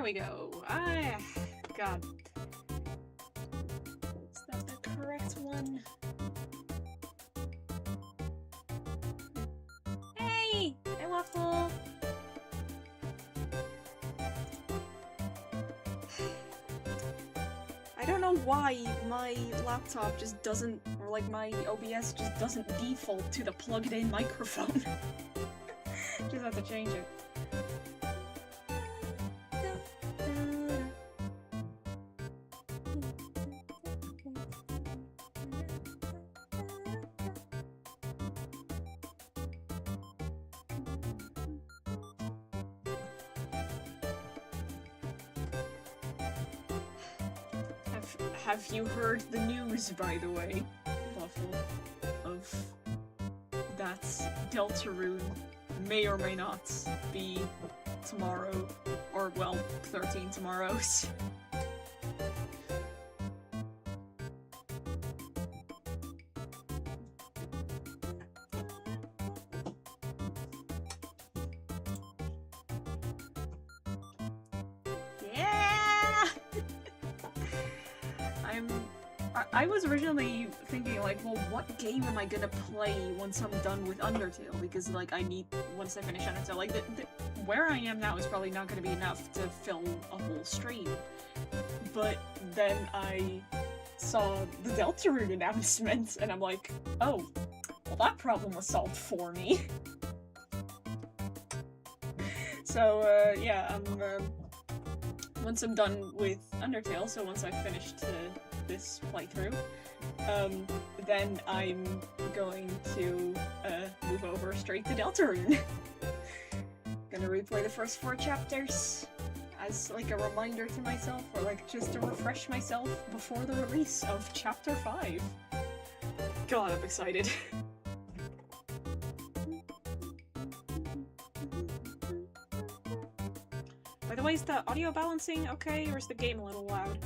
we go. God. Is that the correct one? Hey! Hey, Waffle! I don't know why my laptop just doesn't, or like my OBS just doesn't default to the plugged-in microphone. Just have to change it. Have you heard the news, by the way, Waffle, of that Deltarune may or may not be tomorrow, or well, 13 tomorrows? I was originally thinking, like, well, what game am I gonna play once I'm done with Undertale? Because, like, once I finish Undertale, like, where I am now is probably not gonna be enough to fill a whole stream. But then I saw the Deltarune announcement, and I'm like, oh, well, that problem was solved for me. So, yeah, once I'm done with Undertale, so once I've finished this playthrough, then I'm going to move over straight to Deltarune. Gonna replay the first 4 chapters as like a reminder to myself, or like just to refresh myself before the release of chapter 5. God, I'm excited. By the way, is the audio balancing okay, or is the game a little loud?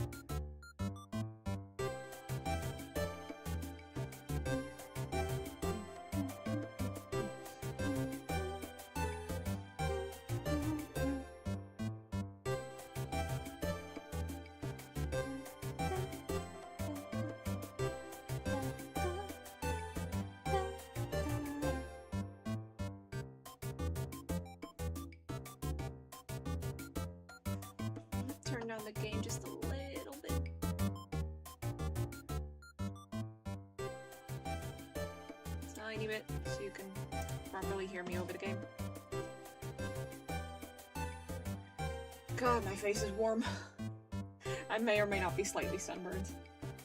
Turn down the gain just a little bit. Tiny bit, so you can properly hear me over the game. God, my face is warm. I may or may not be slightly sunburned.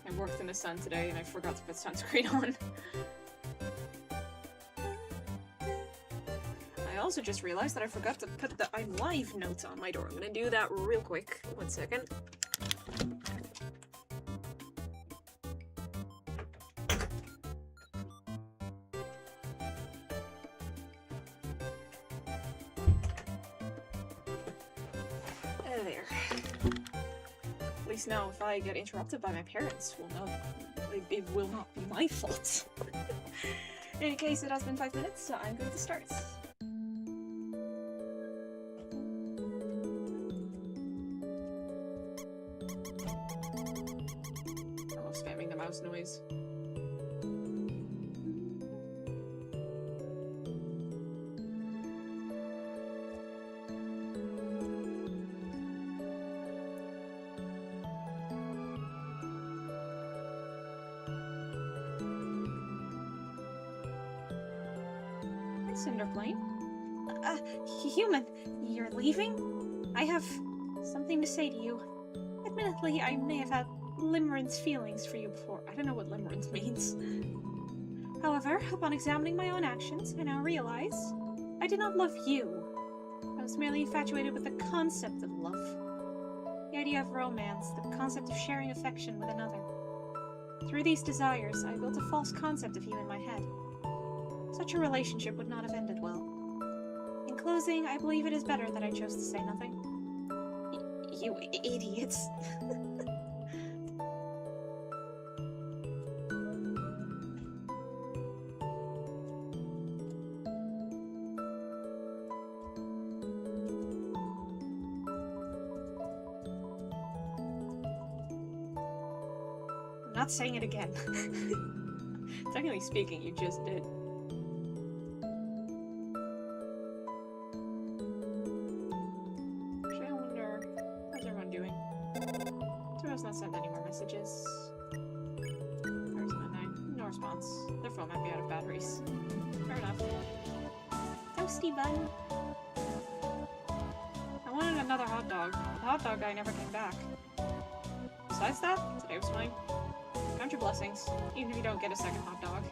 I worked in the sun today and I forgot to put sunscreen on. I also just realized that I forgot to put the I'm live note on my door. I'm gonna do that real quick. 1 second. There. At least now if I get interrupted by my parents, we'll know it will not be my fault. In any case, it has been 5 minutes, so I'm going to start. I love spamming the mouse noise. Cinderplane? Human, you're leaving? I have something to say to you. Admittedly, I may have had limerence feelings for you before. I don't know what limerence means. However, upon examining my own actions, I now realize I did not love you. I was merely infatuated with the concept of love. The idea of romance, the concept of sharing affection with another. Through these desires, I built a false concept of you in my head. Such a relationship would not have ended well. In closing, I believe it is better that I chose to say nothing. You idiots. not saying it again. Technically speaking, you just did. Actually, I wonder, how's everyone doing? Zero's not sent any more messages. There's no response. Their phone might be out of batteries. Fair enough. Toasty bun. I wanted another hot dog. The hot dog guy never came back. Besides that, today was fine. Count your blessings, even if you don't get a second hot dog.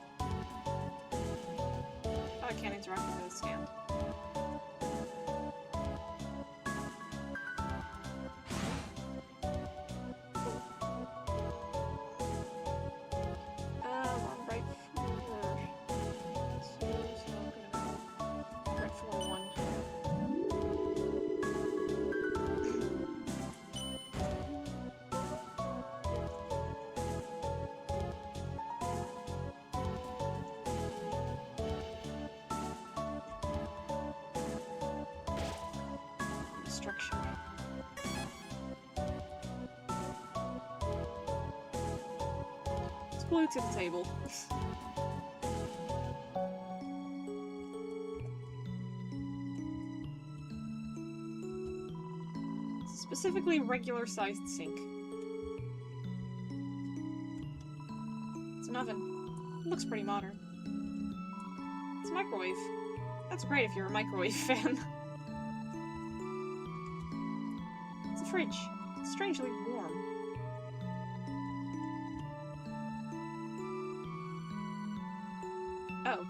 Oh, I can't interact with the stand. One right floor. So I'm gonna go right floor 1. Structure. It's glued to the table. Specifically regular-sized sink. It's an oven. It looks pretty modern. It's a microwave. That's great if you're a microwave fan. It's a fridge. It's strangely warm. Oh,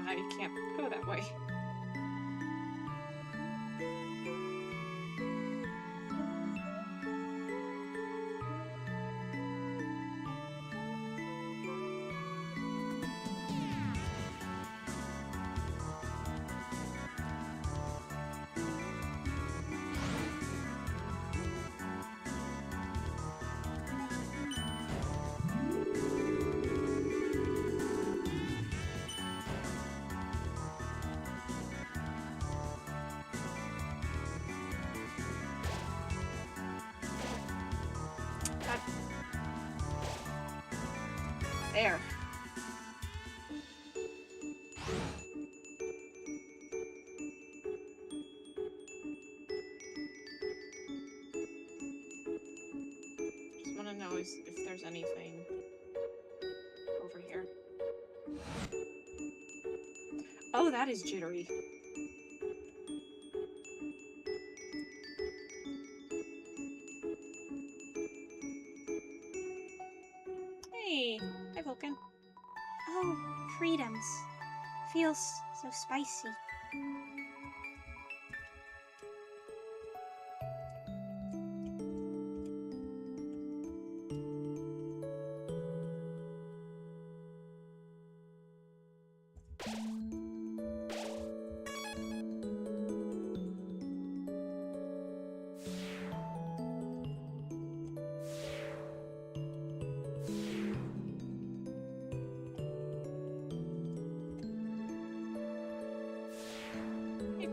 I can't go that way. There. Just want to know if there's anything over here. Oh, that is jittery. Hey, hi Vulcan. Oh, freedoms. Feels so spicy.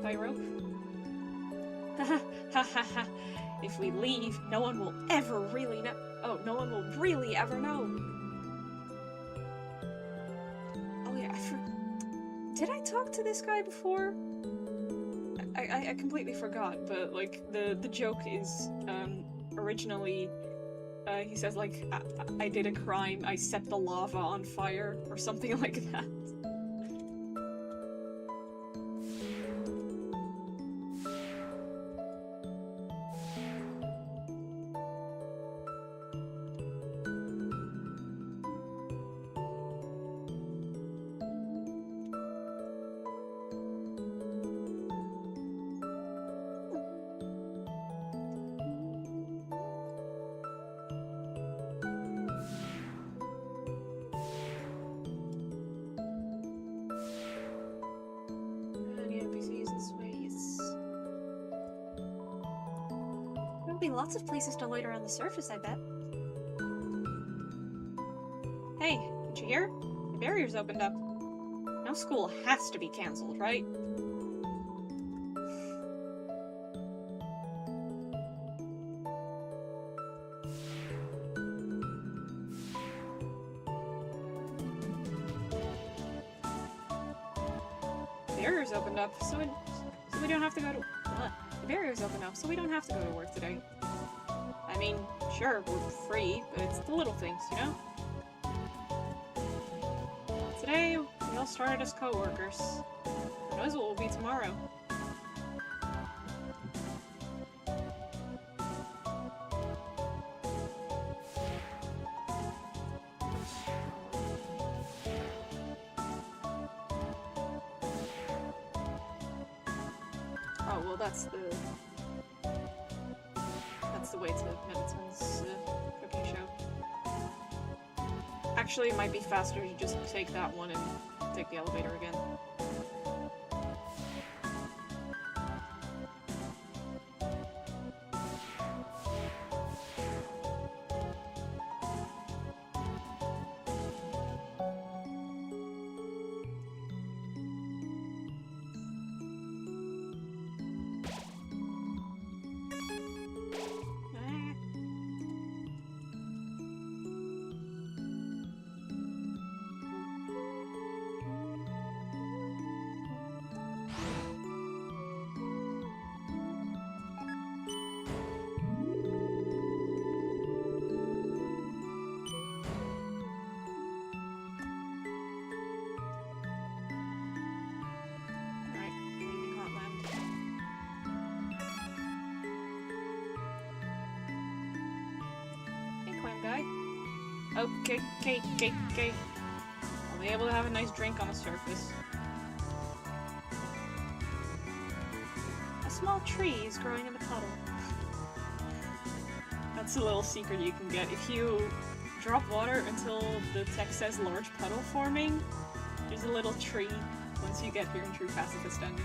Pyro. If we leave, no one will ever really know. Oh, no one will really ever know. Oh yeah, did I talk to this guy before? I completely forgot, but like the joke is originally he says like I did a crime, I set the lava on fire or something like that. There'll be lots of places to loiter on the surface, I bet. Hey, did you hear? The barrier's opened up. Now school has to be cancelled, right? barrier's opened up, so we don't have to go to... the barrier's opened up, so we don't have to go to work today. I mean, sure, we're free, but it's the little things, you know? Today, we all started as co-workers. Who knows what will be tomorrow? Oh, well, that's the way to Mediton's cooking show. Actually, it might be faster to just take that one and take the elevator again. Guy. Okay. I'll be able to have a nice drink on the surface. A small tree is growing in the puddle. That's a little secret you can get. If you drop water until the text says large puddle forming, there's a little tree once you get here in true pacifist ending.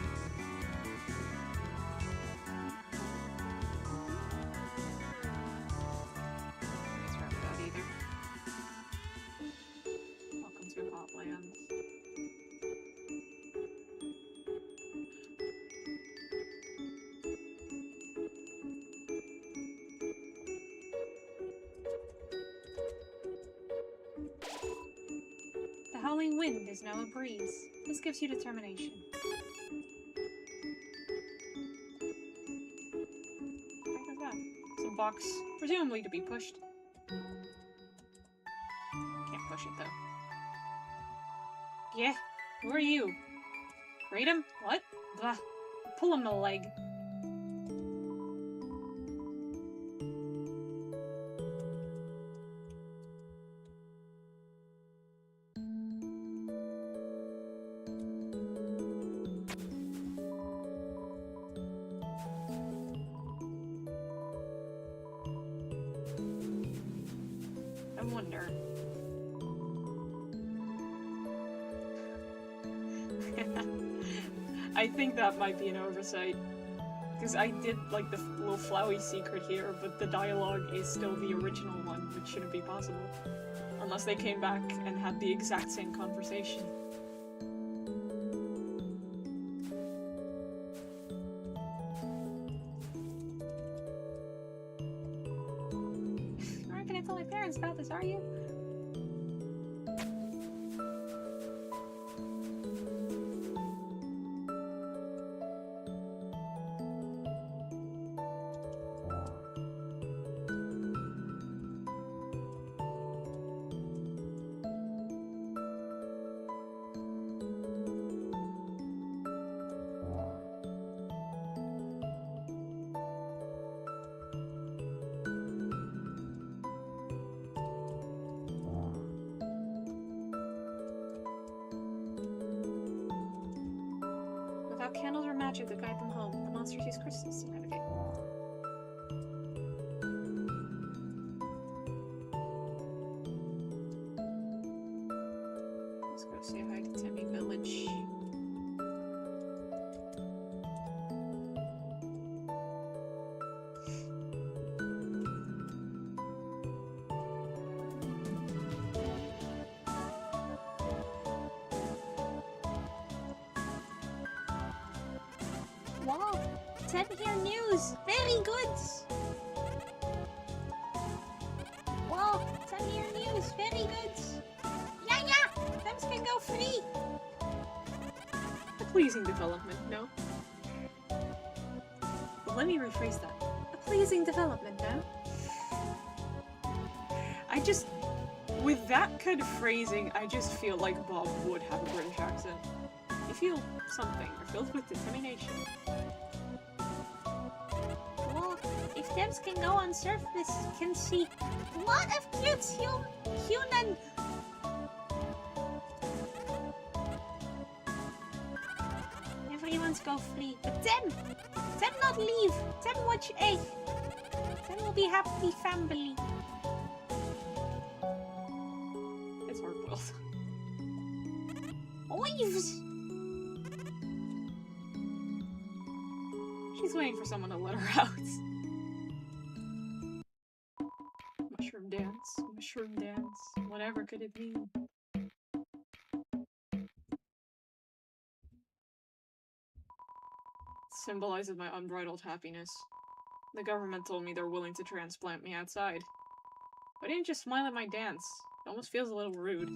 The howling wind is now a breeze. This gives you determination. What is that? Some box, presumably to be pushed. Can't push it though. Yeah, who are you? Rate him? What? Blah. Pull him the leg. I wonder. I think that might be an oversight. Because I did like the little flowy secret here, but the dialogue is still the original one, which shouldn't be possible. Unless they came back and had the exact same conversation. You're not gonna tell my parents about this, are you? Without candles or magic that guide them home, the monsters use crystals to navigate. Let's go say hi to Timmy Village. Wow, 10-year news! Very good! Wow, 10-year news! Very good! Yeah! Them can go free! But pleasing development, no? But let me rephrase that. A pleasing development, no? With that kind of phrasing, I just feel like Bob would have a British accent. You feel something. You're filled with determination. Well, if Debs can go on surface, can see a lot of cute human. Everyone's go flee, but them not leave. Them watch egg. Them will be happy family. It's hard-boiled. Leaves. She's waiting for someone to let her out. Mushroom dance. Whatever could it be? Symbolizes my unbridled happiness. The government told me they're willing to transplant me outside. Why didn't you just smile at my dance? It almost feels a little rude.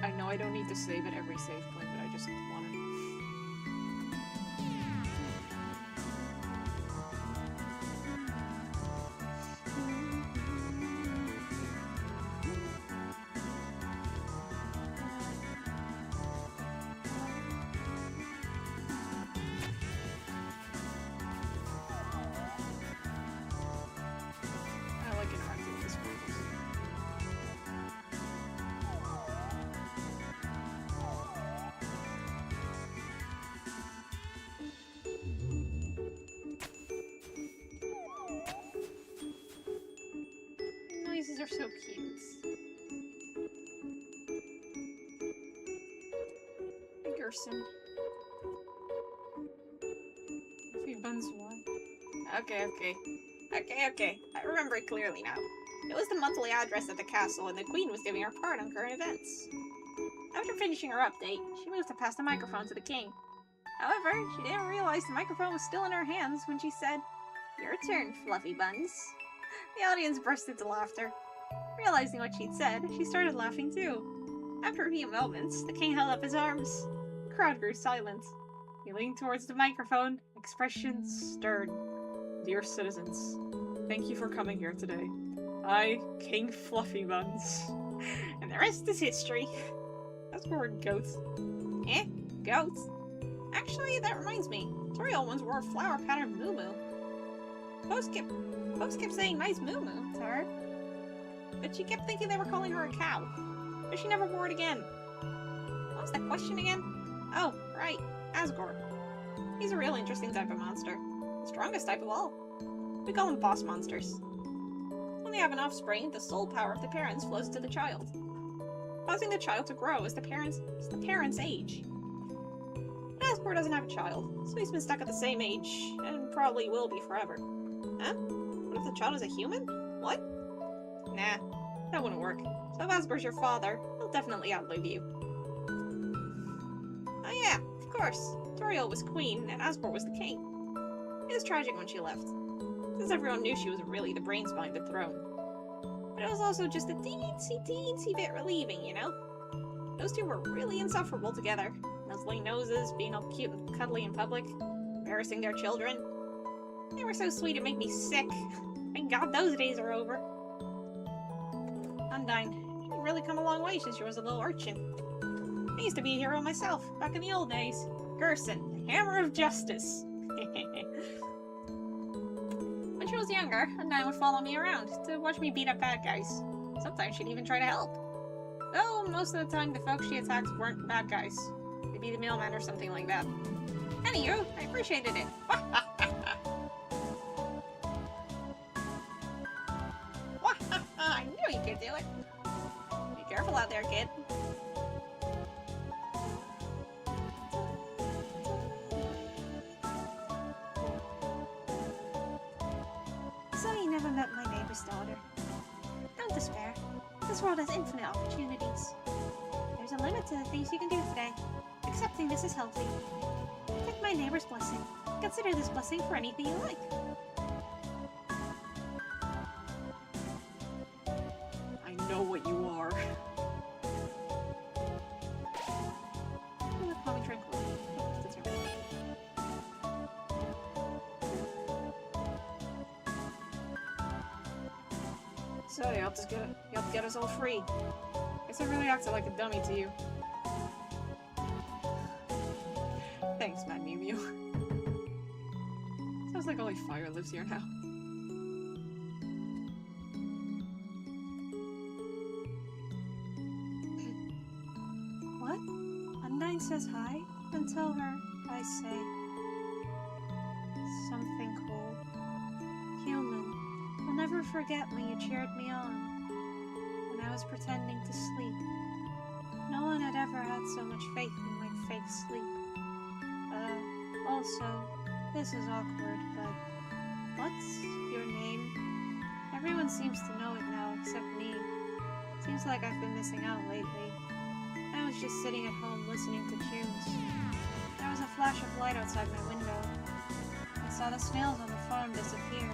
I know I don't need to save at every save point, but I just want to. I like interacting with the squirrels. Noises are so cute. Gerson. Fluffy Buns one. Okay. I remember it clearly now. It was the monthly address at the castle, and the Queen was giving her part on current events. After finishing her update, she moved to pass the microphone to the King. However, she didn't realize the microphone was still in her hands when she said, "Your turn, Fluffy Buns." The audience burst into laughter. Realizing what she'd said, she started laughing too. After a few moments, the King held up his arms. The crowd grew silent. He leaned towards the microphone, expression stern. "Dear citizens, thank you for coming here today. I, King Fluffy Buns." And the rest is history. That's the word goat. Goat? Actually, that reminds me. Toriel once wore a flower-patterned moo-moo. Folks kept saying nice moo-moo to her. But she kept thinking they were calling her a cow. But she never wore it again. What was that question again? Oh, right. Asgore. He's a real interesting type of monster. The strongest type of all. We call them boss monsters. When they have an offspring, the soul power of the parents flows to the child, causing the child to grow as the parent's age. But Asgore doesn't have a child, so he's been stuck at the same age, and probably will be forever. Huh? What if the child is a human? What? Nah, that wouldn't work. So if Asgore's your father, he'll definitely outlive you. Oh yeah, of course. Toriel was queen, and Asgore was the king. It was tragic when she left, since everyone knew she was really the brains behind the throne. But it was also just a teensy bit relieving, you know? Those two were really insufferable together. Nuzzling noses, being all cute and cuddly in public, embarrassing their children. They were so sweet it made me sick. Thank God those days are over. Undyne, you've really come a long way since you was a little urchin. I used to be a hero myself, back in the old days. Gerson, the Hammer of Justice. When she was younger, Undyne would follow me around to watch me beat up bad guys. Sometimes she'd even try to help. Though, most of the time the folks she attacked weren't bad guys. They'd be the mailman or something like that. Anywho, I appreciated it. I knew you could do it. Be careful out there, kid. youngest daughter. Don't despair. This world has infinite opportunities. There's a limit to the things you can do today. Accepting this is healthy. Take my neighbor's blessing. Consider this blessing for anything you like. I know what you are. Calming tranquility. So you helped get us all free. Guess I really acted like a dummy to you. Thanks, Mad Mew Mew. Sounds like only fire lives here now. What? Undyne says hi? Then tell her I say something cool. Human, I'll never forget when you cheered me on when I was pretending to sleep. No one had ever had so much faith in my fake sleep. Also, this is awkward, but what's your name? Everyone seems to know it now except me. Seems like I've been missing out lately. I was just sitting at home listening to tunes. There was a flash of light outside my window. I saw the snails on the farm disappear.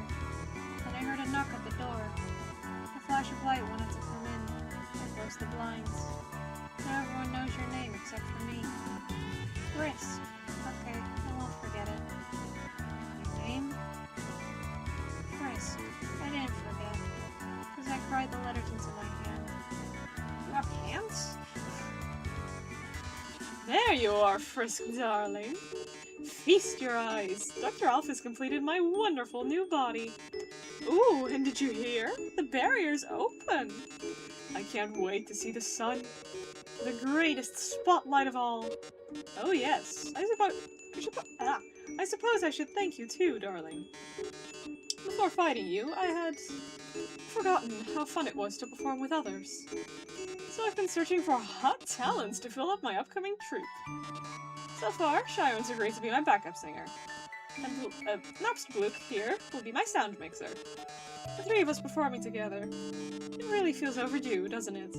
Then I heard a knock at the door. The flash of light wanted to come in. I closed the blinds. Now everyone knows your name except for me. Brisk. Okay, I won't forget it. Your name? Frisk. I didn't forget. Because I cried the letters into my hand. You have hands? There you are, Frisk, darling. Feast your eyes. Dr. Alph has completed my wonderful new body. Ooh, and did you hear? The barrier's open. I can't wait to see the sun. The greatest spotlight of all. Oh yes, I suppose I should thank you too, darling. Before fighting you, I had forgotten how fun it was to perform with others. So I've been searching for hot talents to fill up my upcoming troupe. So far, Shion's agreed to be my backup singer. And Napstablook here will be my sound mixer. The three of us performing together. It really feels overdue, doesn't it?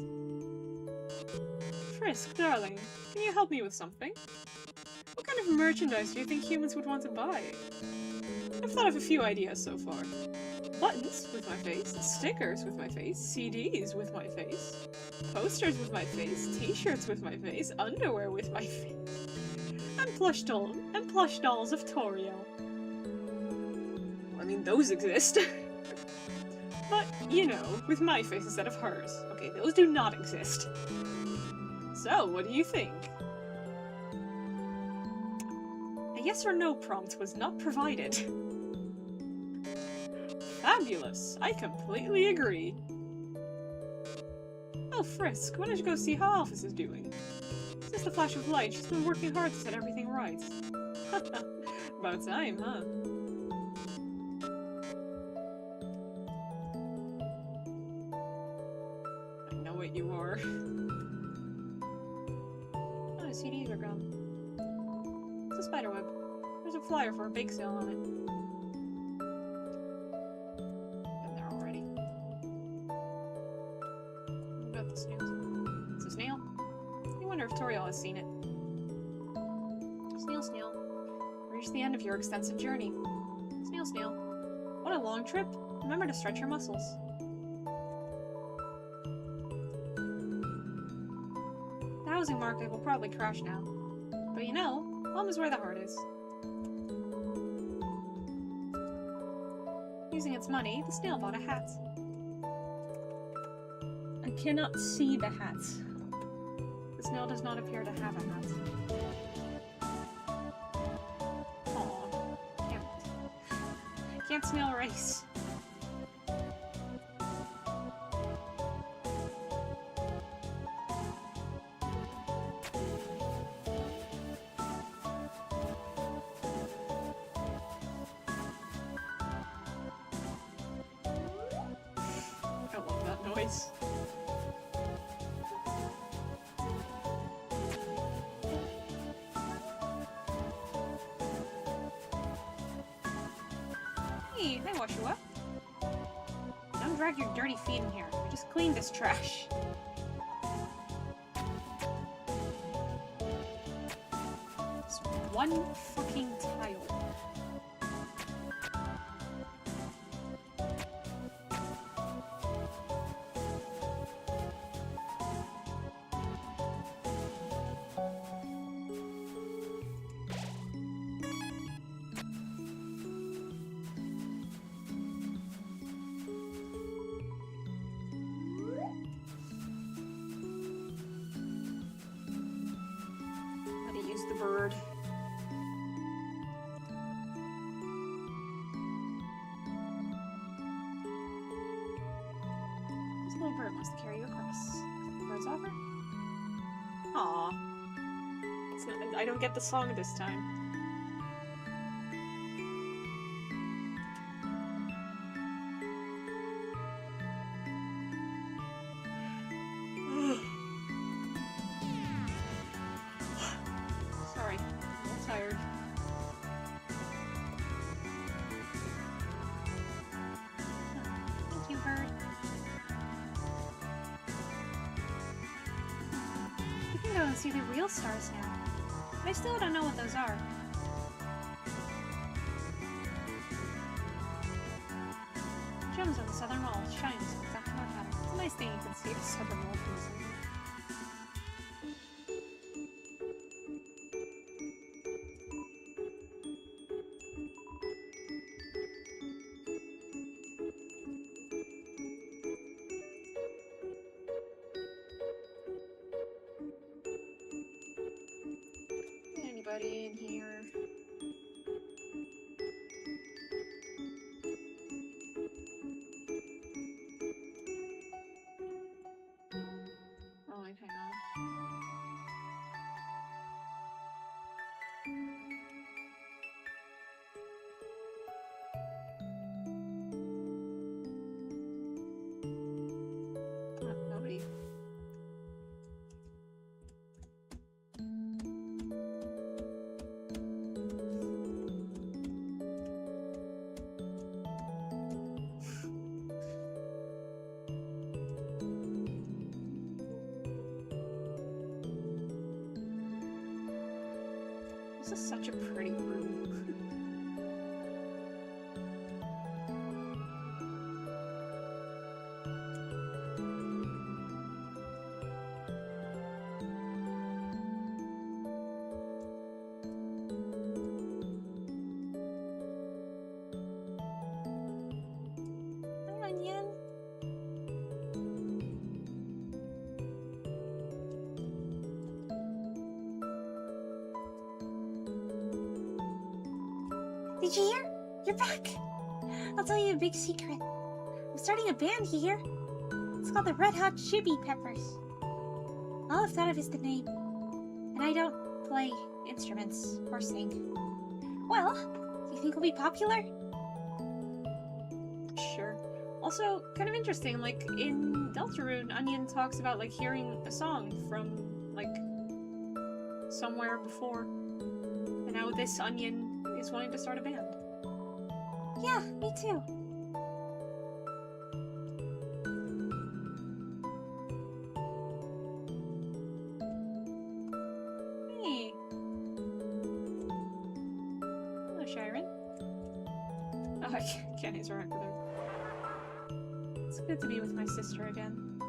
Frisk, darling, can you help me with something? What kind of merchandise do you think humans would want to buy? I've thought of a few ideas so far. Buttons with my face, stickers with my face, CDs with my face, posters with my face, t-shirts with my face, underwear with my face, and plush dolls of Toriel. I mean, those exist. But, you know, with my face instead of hers. Okay, those do not exist. So, what do you think? A yes or no prompt was not provided. Fabulous! I completely agree. Oh, Frisk, why don't you go see how Alphys is doing? Since the flash of light, she's been working hard to set everything right. About time, huh? I know what you are. Oh, the CDs are gone. It's a spiderweb. There's a flyer for a bake sale on it. Been there already. What about the snails? It's a snail? I wonder if Toriel has seen it. Snail, snail. Reach the end of your extensive journey. Snail, snail. What a long trip. Remember to stretch your muscles. The housing market will probably crash now. But you know, home is where the heart is. Using its money, the snail bought a hat. I cannot see the hat. The snail does not appear to have a hat. Aww. Can't snail race. I love that noise. Hey, I wash you up. Don't drag your dirty feet in here. I just cleaned this trash. It's one fucking tile. The bird. This little bird wants to carry you across. Bird's offer? Aww. It's not, I don't get the song this time. Sorry, I'm a little tired. Thank you, bird. You can go and see the real stars now. But I still don't know what those are. Gems on the southern wall shine in spectacular pattern. It's a nice thing you can see the southern wall from the center. Anybody in here? Oh, wait, hang on. Nobody. This is such a pretty room. Hi, Onion. Did you hear? You're back! I'll tell you a big secret. I'm starting a band here. It's called the Red Hot Chili Peppers. All I've thought of is the name. And I don't play instruments or sing. Well, do you think we'll be popular? Sure. Also, kind of interesting, like, in Deltarune, Onion talks about, like, hearing a song from, like, somewhere before. And now this Onion is wanting to start a band. Yeah, me too. Hey. Hello, Sharon. Oh, I can't interact with her. It's good to be with my sister again.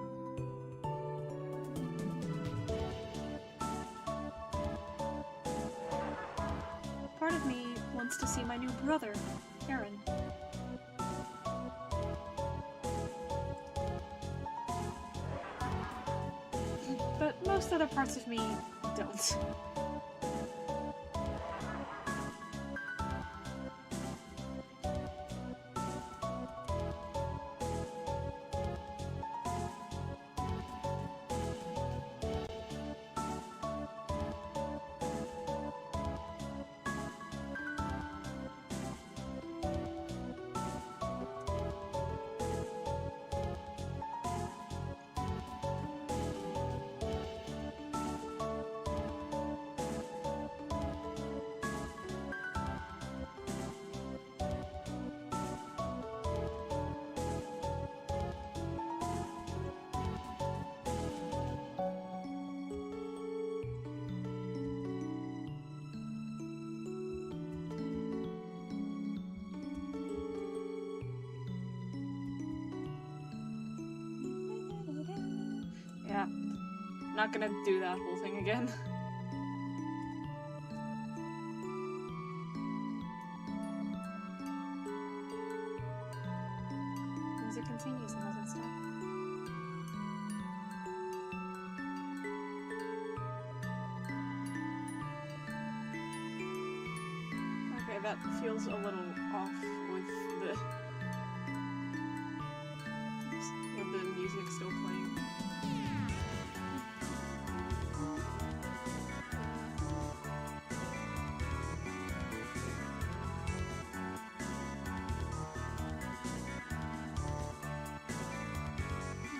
Part of me wants to see my new brother, Aaron. But most other parts of me don't. not gonna do that whole thing again. Music continues and doesn't stop. Okay, that feels a little off with the music still playing.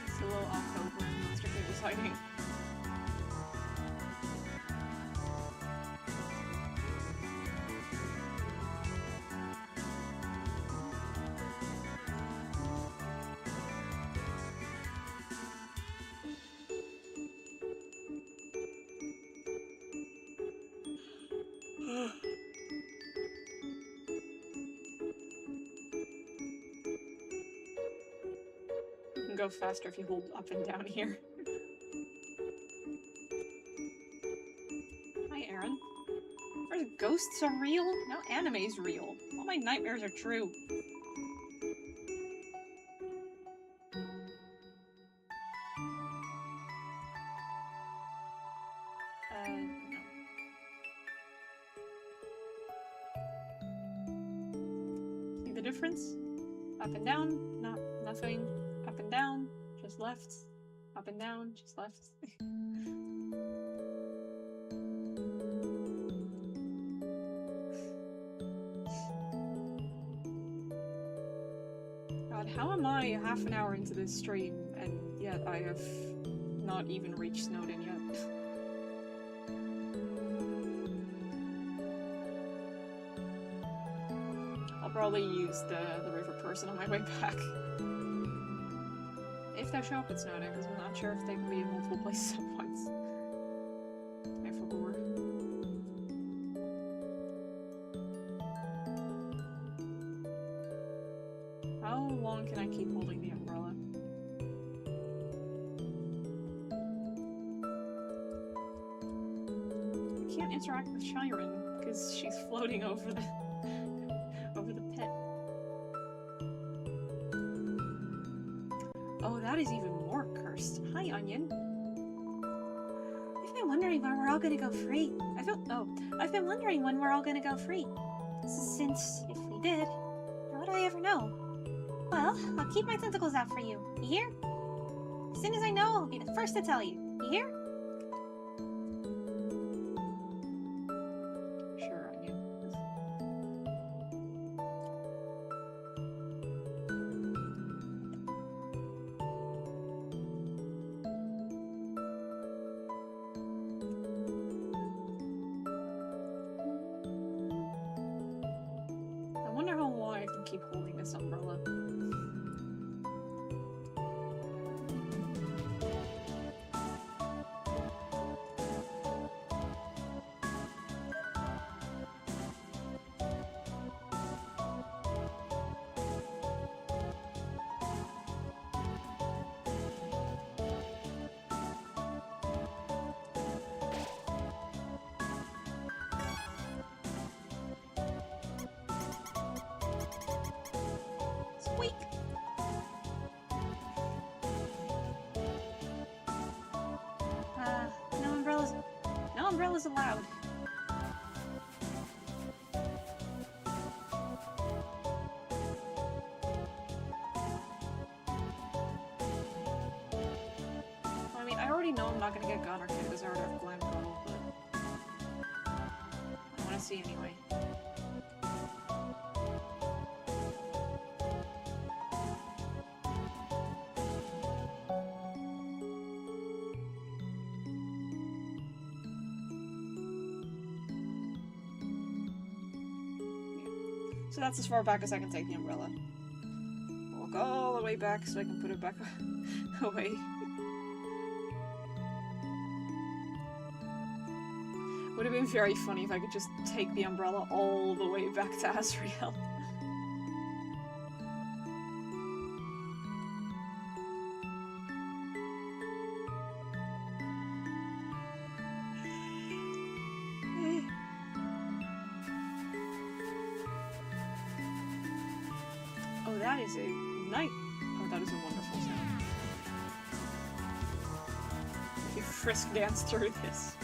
It's a little off though when Monster Kid was hiding. You can go faster if you hold up and down here. Hi, Aaron. First, ghosts are real? Now anime's real. All my nightmares are true. No. See the difference? Up and down, nothing. Up and down, just left. Up and down, just left. God, how am I half an hour into this stream and yet I have not even reached Snowdin yet? I'll probably use the river person on my way back. If they show up at Snowdin, because I'm not sure if they can be in multiple places at once. I forgot. How long can I keep holding the umbrella? I can't interact with Shiren because she's floating over the pit. Oh, that is even more cursed. Hi, Onion. I've been wondering when we're all gonna go free. I've been wondering when we're all gonna go free. Since, if we did, how would I ever know? Well, I'll keep my tentacles out for you. You hear? As soon as I know, I'll be the first to tell you. You hear? Sure, Onion. I wonder how long I can keep holding this umbrella. Squeak! No umbrellas allowed. I mean, I already know I'm not gonna get Goddard because I already have Glam Girl, but I want to see anyway. So that's as far back as I can take the umbrella. Walk all the way back so I can put it back away. Would have been very funny if I could just take the umbrella all the way back to Asriel. That is a night. Oh, that is a wonderful sound. If you frisk dance through this.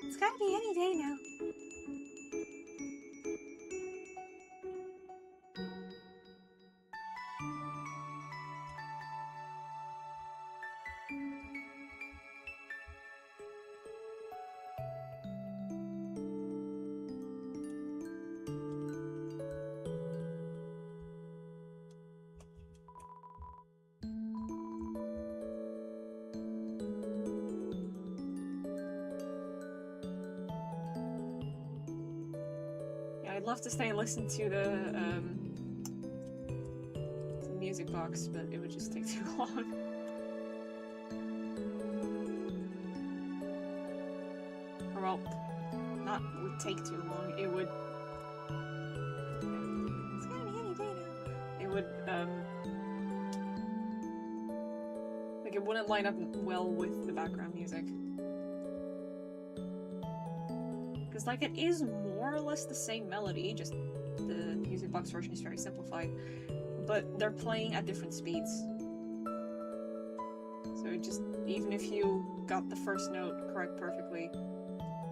It's gotta be any day now. I'd love to stay and listen to the music box, but it would just take too long. Or well, not would take too long, it would... It's gotta be any day now. It would, like, it wouldn't line up well with the background music. Because, like, it is more or less the same melody, just the music box version is very simplified. But they're playing at different speeds. So it just, even if you got the first note correct perfectly,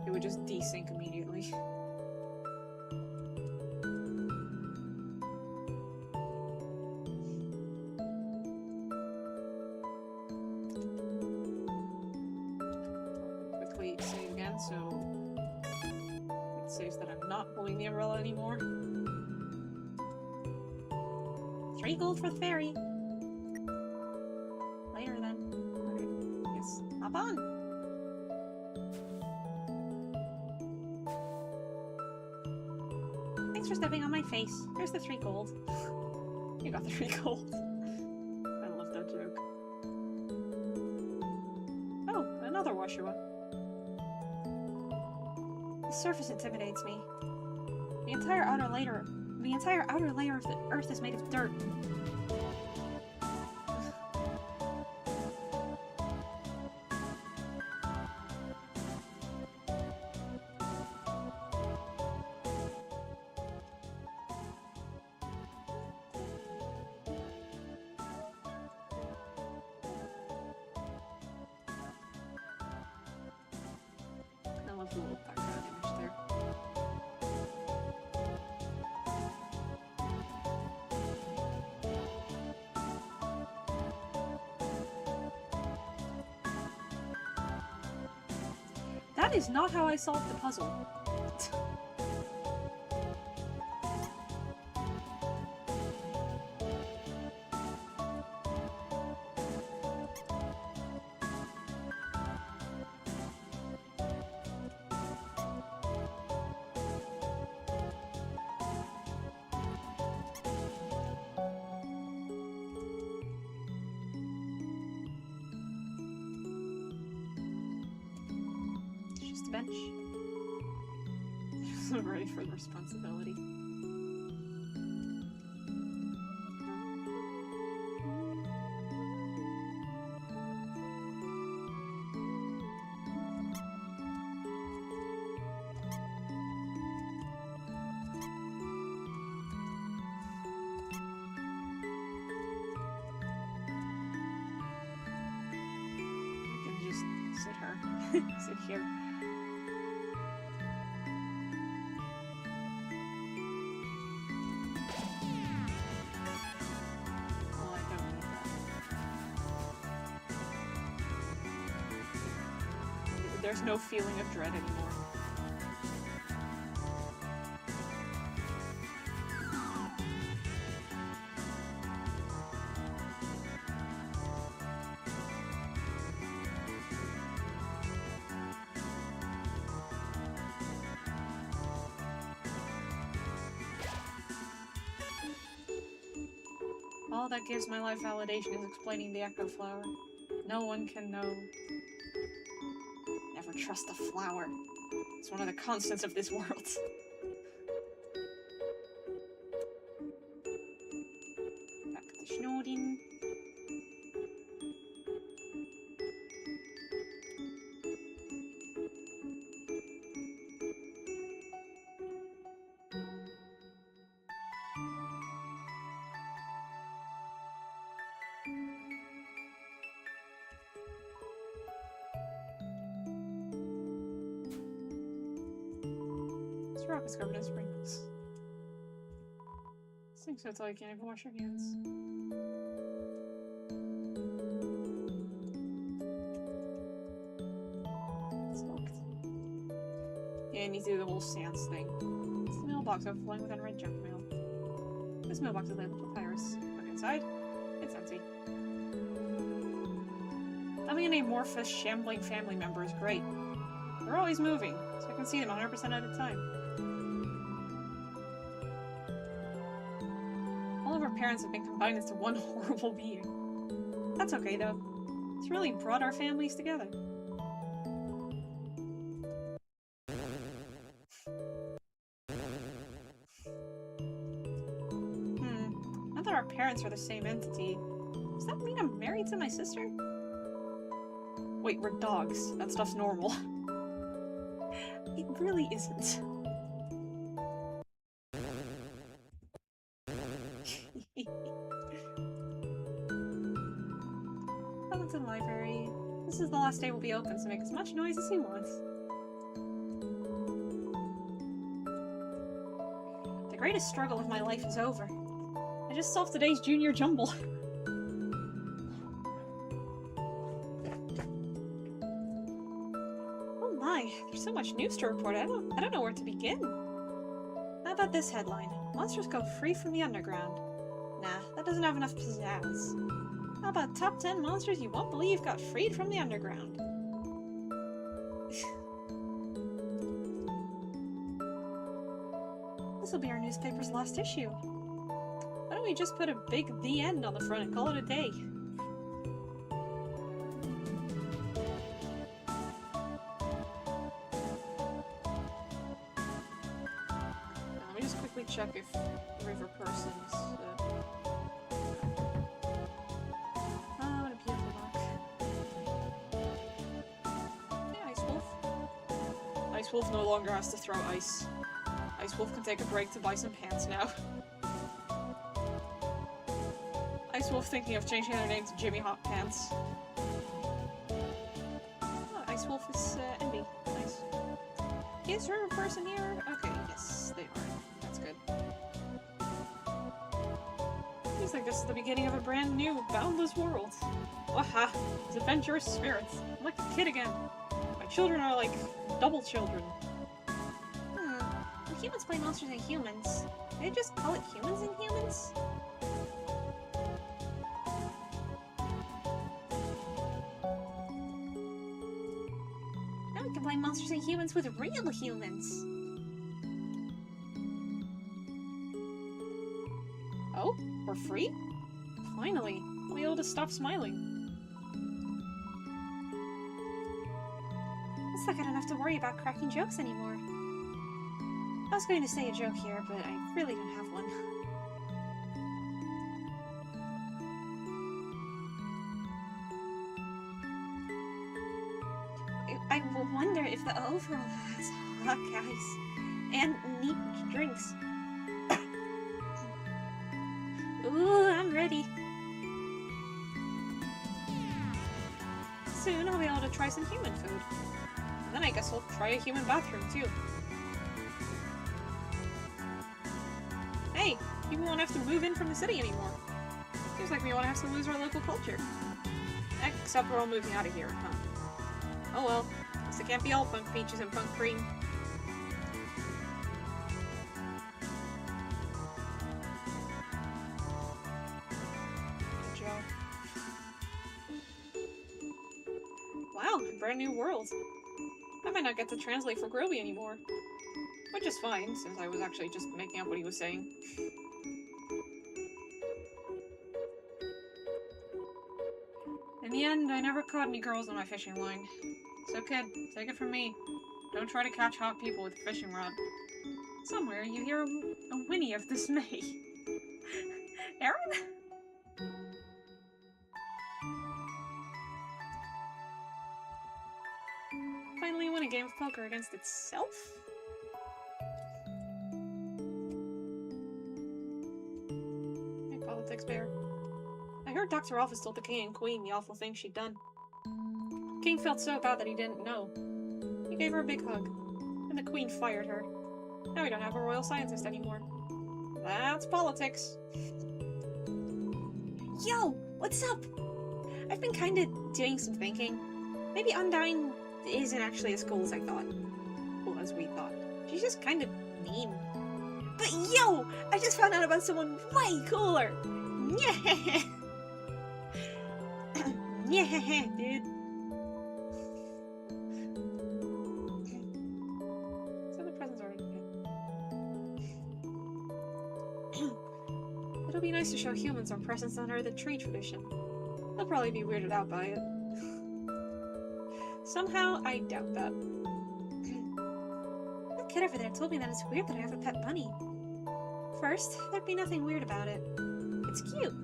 it would just desync immediately. Quickly save again, so it saves that I'm not pulling the umbrella anymore. 3 gold for the ferry. Later then. Okay, yes. Hop on. Thanks for stepping on my face. Here's the 3 gold. You got the 3 gold. I love that joke. Oh, another Washua. The surface intimidates me. The entire outer layer of the earth is made of dirt. I love the little background image there. That is not how I solved the puzzle. It's just a bench. I'm ready for the responsibility. I can just sit here. Well, I don't need that. There's no feeling of dread anymore. All that gives my life validation is explaining the echo flower. No one can know. Never trust a flower. It's one of the constants of this world. Back to Schnoodin. This rock is covered in sprinkles. This thing's so tall you can't even wash your hands. It's locked. Yeah, you need to do the whole sans thing. It's the mailbox overflowing with unread junk mail. This mailbox is labeled papyrus. Look inside. It's empty. Having an amorphous, shambling family member is great. They're always moving, so I can see them 100% at a time. All of our parents have been combined into one horrible being. That's okay, though. It's really brought our families together. Now that our parents are the same entity, does that mean I'm married to my sister? Wait, we're dogs. That stuff's normal. It really isn't. Welcome to the library. This is the last day we'll be open, so make as much noise as you want. The greatest struggle of my life is over. I just solved today's junior jumble. There's so much news to report, I don't know where to begin. How about this headline? Monsters go free from the underground. Nah, that doesn't have enough pizzazz. How about top 10 monsters you won't believe got freed from the underground? This'll be our newspaper's last issue. Why don't we just put a big "The End" on the front and call it a day? Check if river persons. Oh, what a beautiful rock. Hey, Ice Wolf. Ice Wolf no longer has to throw ice. Ice Wolf can take a break to buy some pants now. Ice Wolf thinking of changing their name to Jimmy Hot Pants. Oh, Ice Wolf is Envy. Nice. Is river person here? Okay, yes, they are. Seems like this is the beginning of a brand new, boundless world. Waha! It's adventurous spirits. I'm like a kid again. My children are like double children. When humans play monsters and humans, do they just call it humans and humans? Now we can play monsters and humans with real humans. Oh? We're free? Finally, I'll be able to stop smiling. It's like I don't have to worry about cracking jokes anymore. I was going to say a joke here, but I really don't have one. I wonder if the overall has hot guys and neat drinks. Ooh, I'm ready. Soon I'll be able to try some human food. And then I guess I'll try a human bathroom too. Hey, people won't have to move in from the city anymore. Seems like we won't have to lose our local culture. Except we're all moving out of here, huh? Oh well, guess it can't be all punk peaches and punk cream. Wow, a brand new world. I might not get to translate for Groby anymore. Which is fine, since I was actually just making up what he was saying. the end, I never caught any girls on my fishing line. So kid, take it from me. Don't try to catch hot people with a fishing rod. Somewhere you hear a whinny of dismay. Aaron? Finally won a game of poker against itself? Hey, politics bear. I heard Dr. Alphys told the king and queen the awful thing she'd done. The king felt so bad that he didn't know. He gave her a big hug, and the queen fired her. Now we don't have a royal scientist anymore. That's politics. Yo, what's up? I've been kinda doing some thinking. Maybe Undyne isn't actually as cool as I thought. Well, as we thought. She's just kinda mean. But yo, I just found out about someone way cooler! Yeah, yeah, dude. So the presents are It'll be nice to show humans our presents under the tree tradition. They'll probably be weirded out by it. Somehow, I doubt that. The kid over there told me that it's weird that I have a pet bunny. First, there'd be nothing weird about it. It's cute.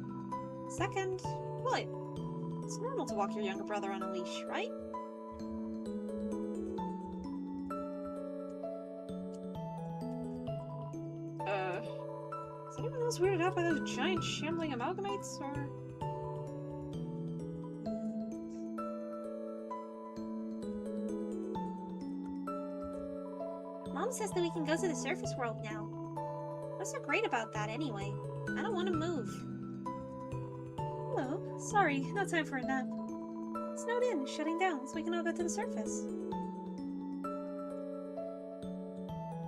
Second, what? It's normal to walk your younger brother on a leash, right? Is anyone else weirded out by those giant shambling amalgamates, or...? Mom says that we can go to the surface world now. What's so great about that anyway? I don't want to move. Hello. Sorry, no time for a nap. Snowed in, shutting down, so we can all go to the surface.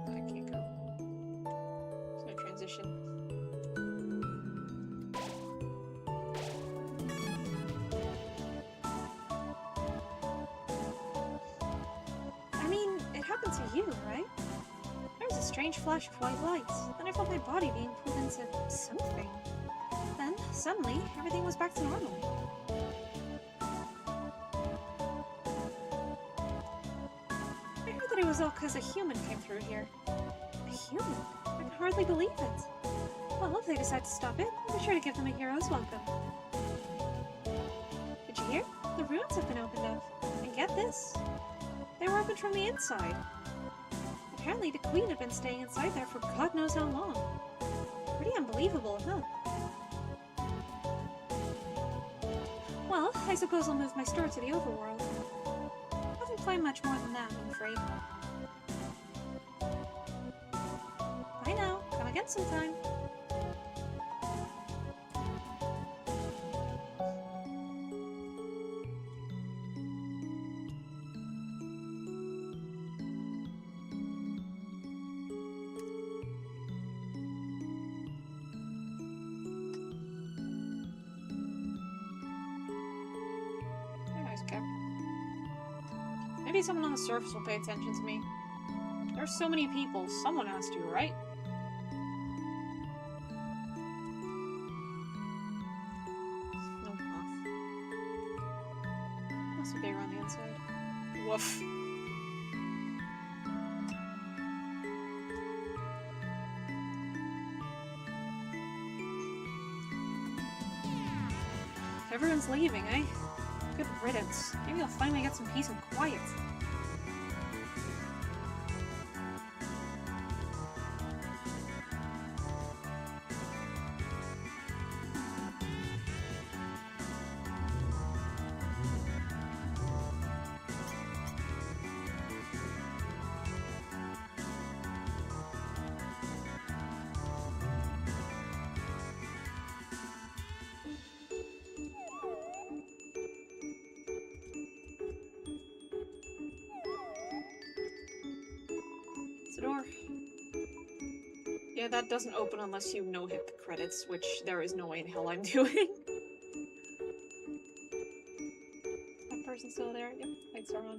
I can't go. There's no transition. I mean, it happened to you, right? There was a strange flash of white light, then I felt my body being pulled into something. Then, suddenly, everything was back to normal. I heard that it was all because a human came through here. A human? I can hardly believe it. Well, if they decide to stop it, I'll be sure to give them a hero's welcome. Did you hear? The ruins have been opened up. And get this. They were opened from the inside. Apparently the queen had been staying inside there for God knows how long. Pretty unbelievable, huh? Well, I suppose I'll move my store to the overworld. Haven't planned much more than that, I'm afraid. Bye now. Come again sometime. Maybe someone on the surface will pay attention to me. There's so many people, someone has to, right? No off. Must be bigger on the inside. Woof. Everyone's leaving, eh? Good riddance. Maybe I'll finally get some peace and quiet. Door. Yeah, that doesn't open unless you no-hit the credits, which there is no way in hell I'm doing. That person's still there? Yep, lights are on.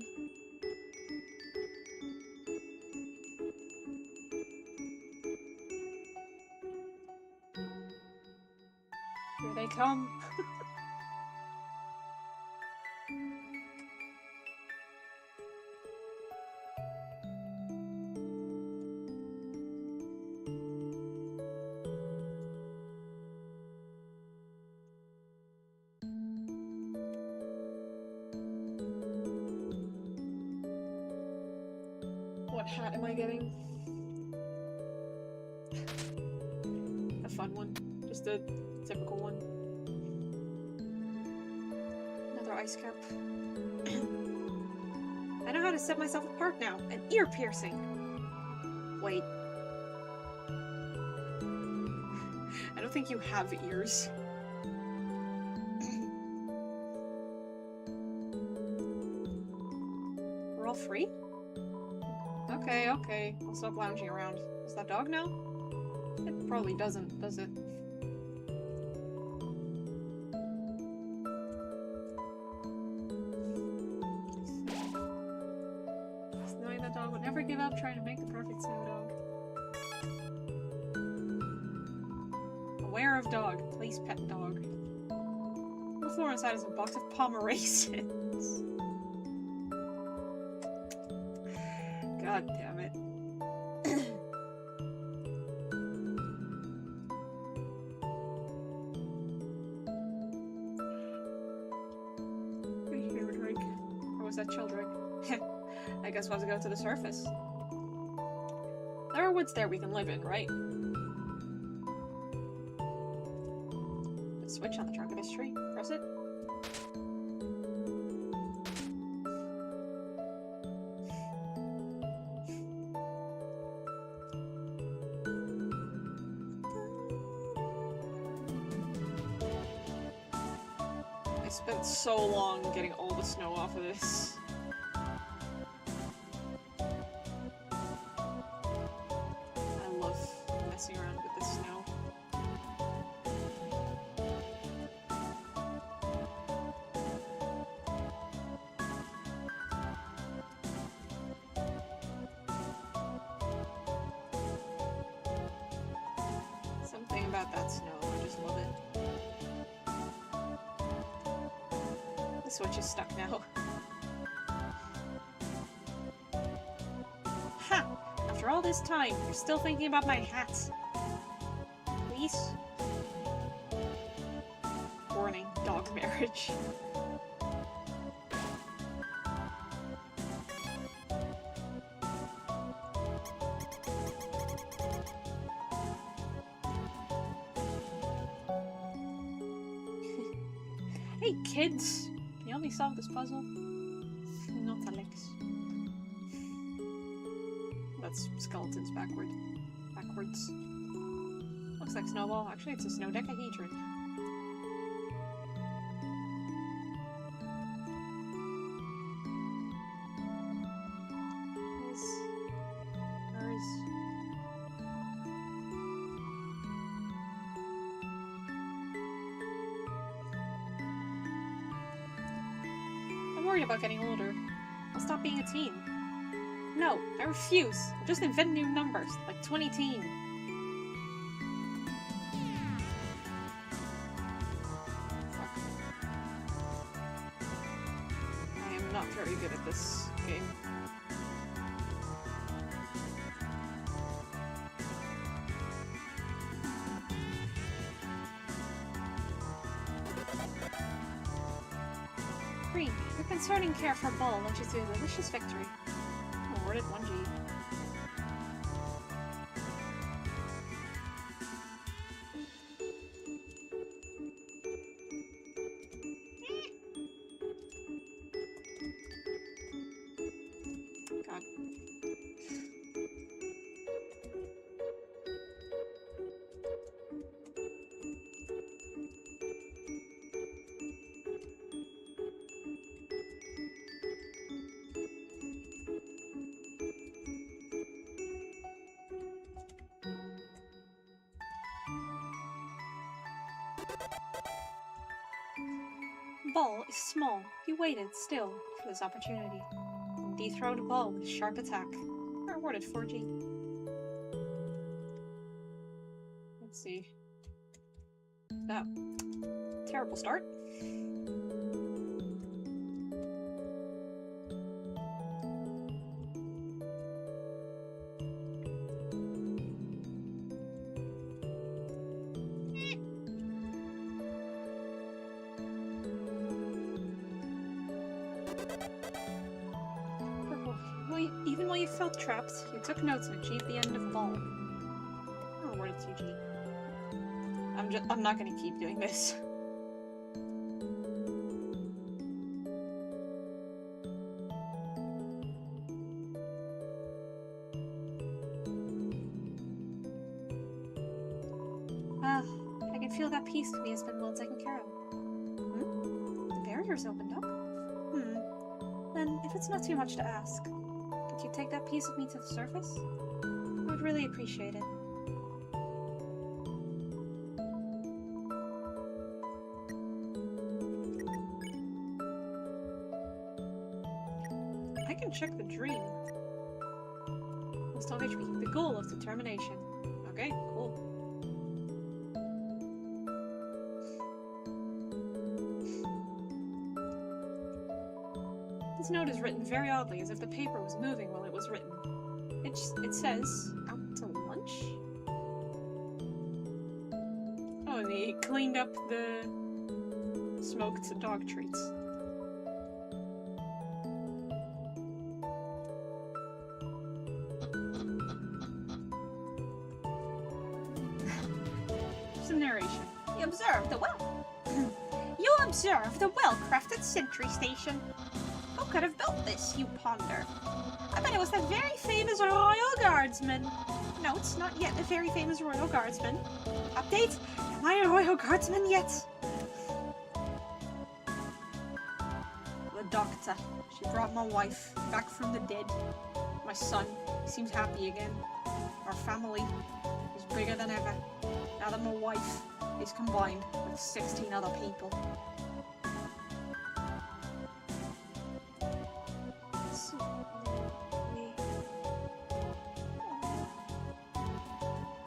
Here they come. What hat am I getting? A fun one. Just a typical one. Another ice cap. I know how to set myself apart now. An ear piercing. Wait. I don't think you have ears. We're all free? Okay, okay. I'll stop lounging around. Does that dog know? It probably doesn't, does it? Knowing that dog would never give up trying to make the perfect snow dog. Aware of dog. Please pet dog. The floor inside is a box of Pomeranians. God damn it. Here, drink. Or was that chill drink? I guess we'll have to go to the surface. There are woods there we can live in, right? A switch on the trunk of this tree. Press it. I spent so long getting all the snow off of this. I love messing around with the snow. Something about that snow, I just love it. The switch is stuck now. Ha! After all this time, you're still thinking about my hat. Please? Warning, dog marriage. Hey, kids! Can you help me solve this puzzle? Not Alex. That's skeletons backwards. Looks like Snowball. Actually, it's a snow decahedron. I'm worried about getting older. I'll stop being a teen. No, I refuse. I'll just invent new numbers, like 20-teen. I am not very good at this game. Green, your concerning care for Ball led you to a delicious victory. Awarded 1G. God. Ball is small. He waited still for this opportunity. Dethroned Ball with a sharp attack. Rewarded 4G. Let's see. That terrible start. Even while you felt trapped, you took notes and achieved the end of the ball. You're rewarded 2G. I'm not gonna keep doing this. I can feel that piece of me has been well taken care of. The barrier's opened up? Then, if it's not too much to ask, could you take that piece of me to the surface? I would really appreciate it. I can check the dream. Install HP. The goal of determination. Okay, cool. This note is written very oddly, as if the paper was moving while it was written. It says, out to lunch? Oh, and they cleaned up the smoked dog treats. Some narration. You observe the You observe the well-crafted sentry station. Who could have built this, you ponder? I bet it was the very famous Royal Guardsman. No, it's not yet the very famous Royal Guardsman. Update, am I a Royal Guardsman yet? The doctor. She brought my wife back from the dead. My son, he seems happy again. Our family is bigger than ever. Now that my wife is combined with 16 other people.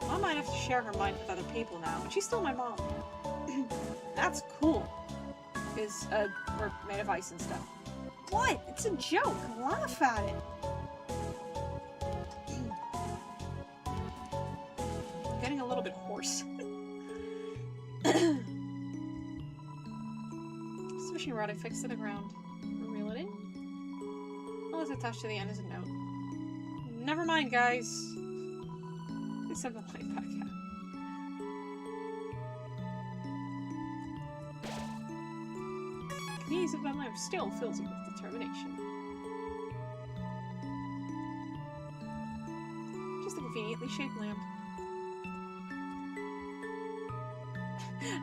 I might have to share her mind with other people now, but she's still my mom. That's cool. Because, we're made of ice and stuff. What? It's a joke. Laugh at it. I'm getting a little bit hoarse. Fishing rod I fixed to the ground. Reel it in. All it's attached to the end is a note. Never mind, guys. Let's send the light back out. Convenience of that lamp still fills you with determination. Just a conveniently shaped lamp.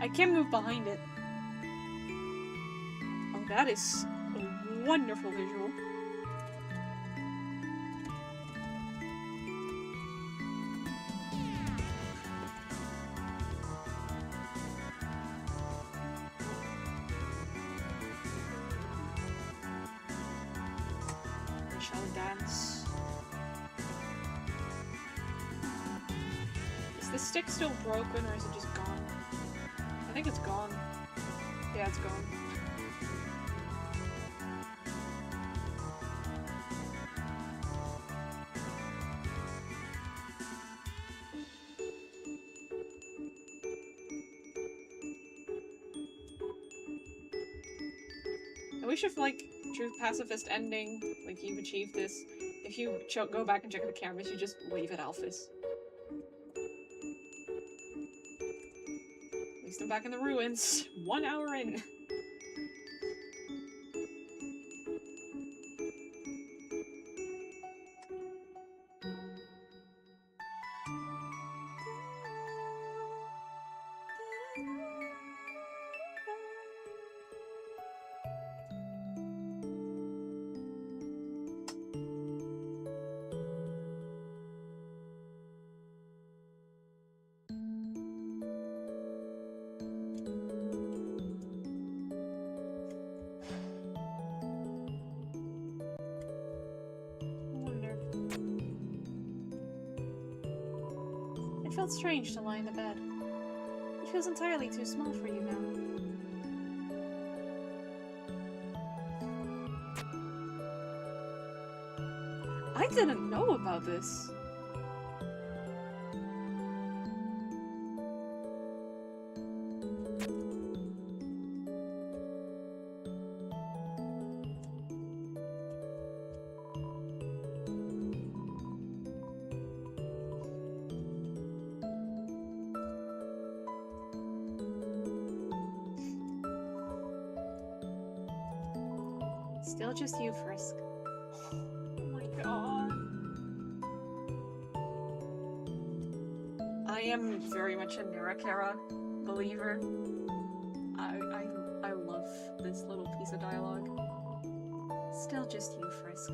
I can't move behind it. Oh, that is a wonderful visual. We shall dance. Is the stick still broken or is it just gone? I think it's gone. Yeah, it's gone. I wish if, like, true pacifist ending, like, you've achieved this, if you go back and check the cameras, you just wave at Alphys. At least I'm back in the ruins. 1 hour in. It felt strange to lie in the bed. It feels entirely too small for you now. I didn't know about this. Still just you, Frisk. Oh my god. I am very much a Narakara believer. I love this little piece of dialogue. Still just you, Frisk.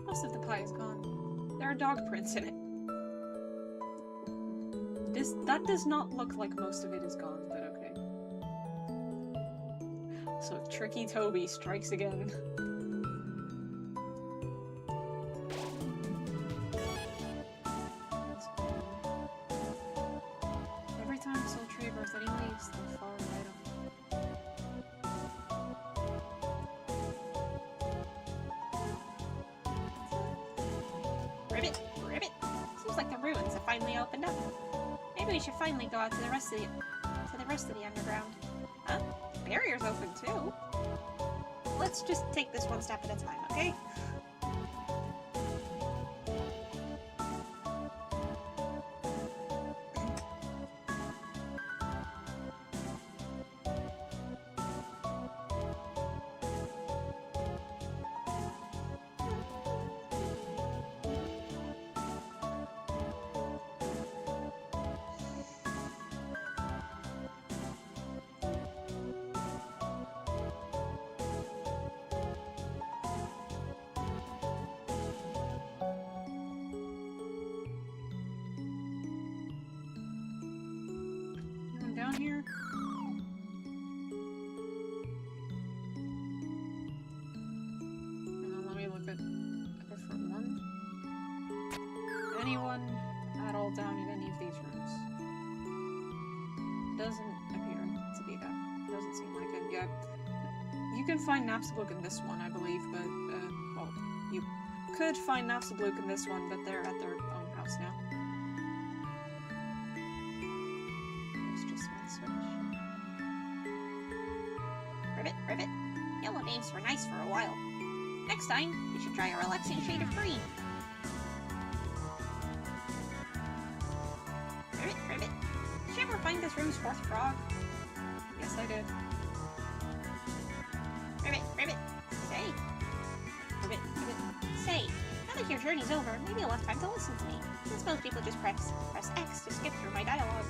Most of the pie is gone. There are dog prints in it. That does not look like most of it is gone, but okay. So Tricky Toby strikes again. Every time Soul Tree Bertha leaves, they fall right off. Ribbit! Ribbit! Seems like the ruins have finally opened up. Maybe we should finally go out to the rest of the underground. Huh? The barrier's open too. Let's just take this one step at a time, okay? down here. Let me look at a different one. Anyone at all down in any of these rooms? Doesn't appear to be that. Doesn't seem like it. Yeah. You can find Napstablook in this one, I believe, but, well, you could find Napstablook in this one, but they're at their own house now. Ribbit, Ribbit. Yellow names were nice for a while. Next time, you should try a relaxing shade of green. Ribbit, Ribbit. Did you ever find this room's fourth frog? Yes, I did. Ribbit, Ribbit. Say. Ribbit, Ribbit. Say. Now that your journey's over, maybe you'll have time to listen to me. Since most people just press X to skip through my dialogue.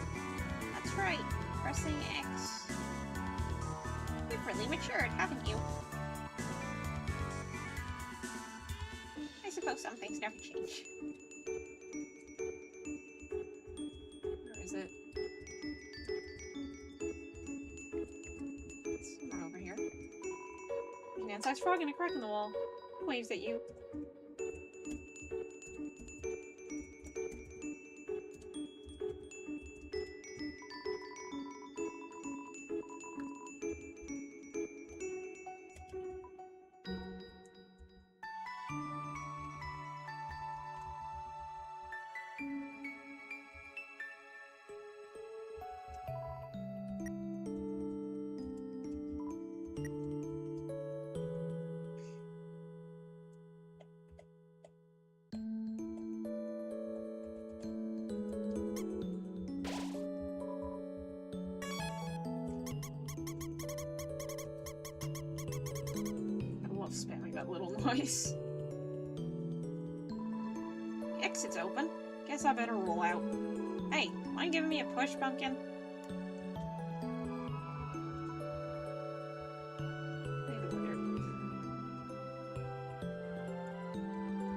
That's right. Pressing X. You've really matured, haven't you? I suppose some things never change. Where is it? Somewhere over here. There's an ant-sized frog in a crack in the wall. It waves at you. Spamming that little noise. The exit's open. Guess I better roll out. Hey, mind giving me a push, Pumpkin?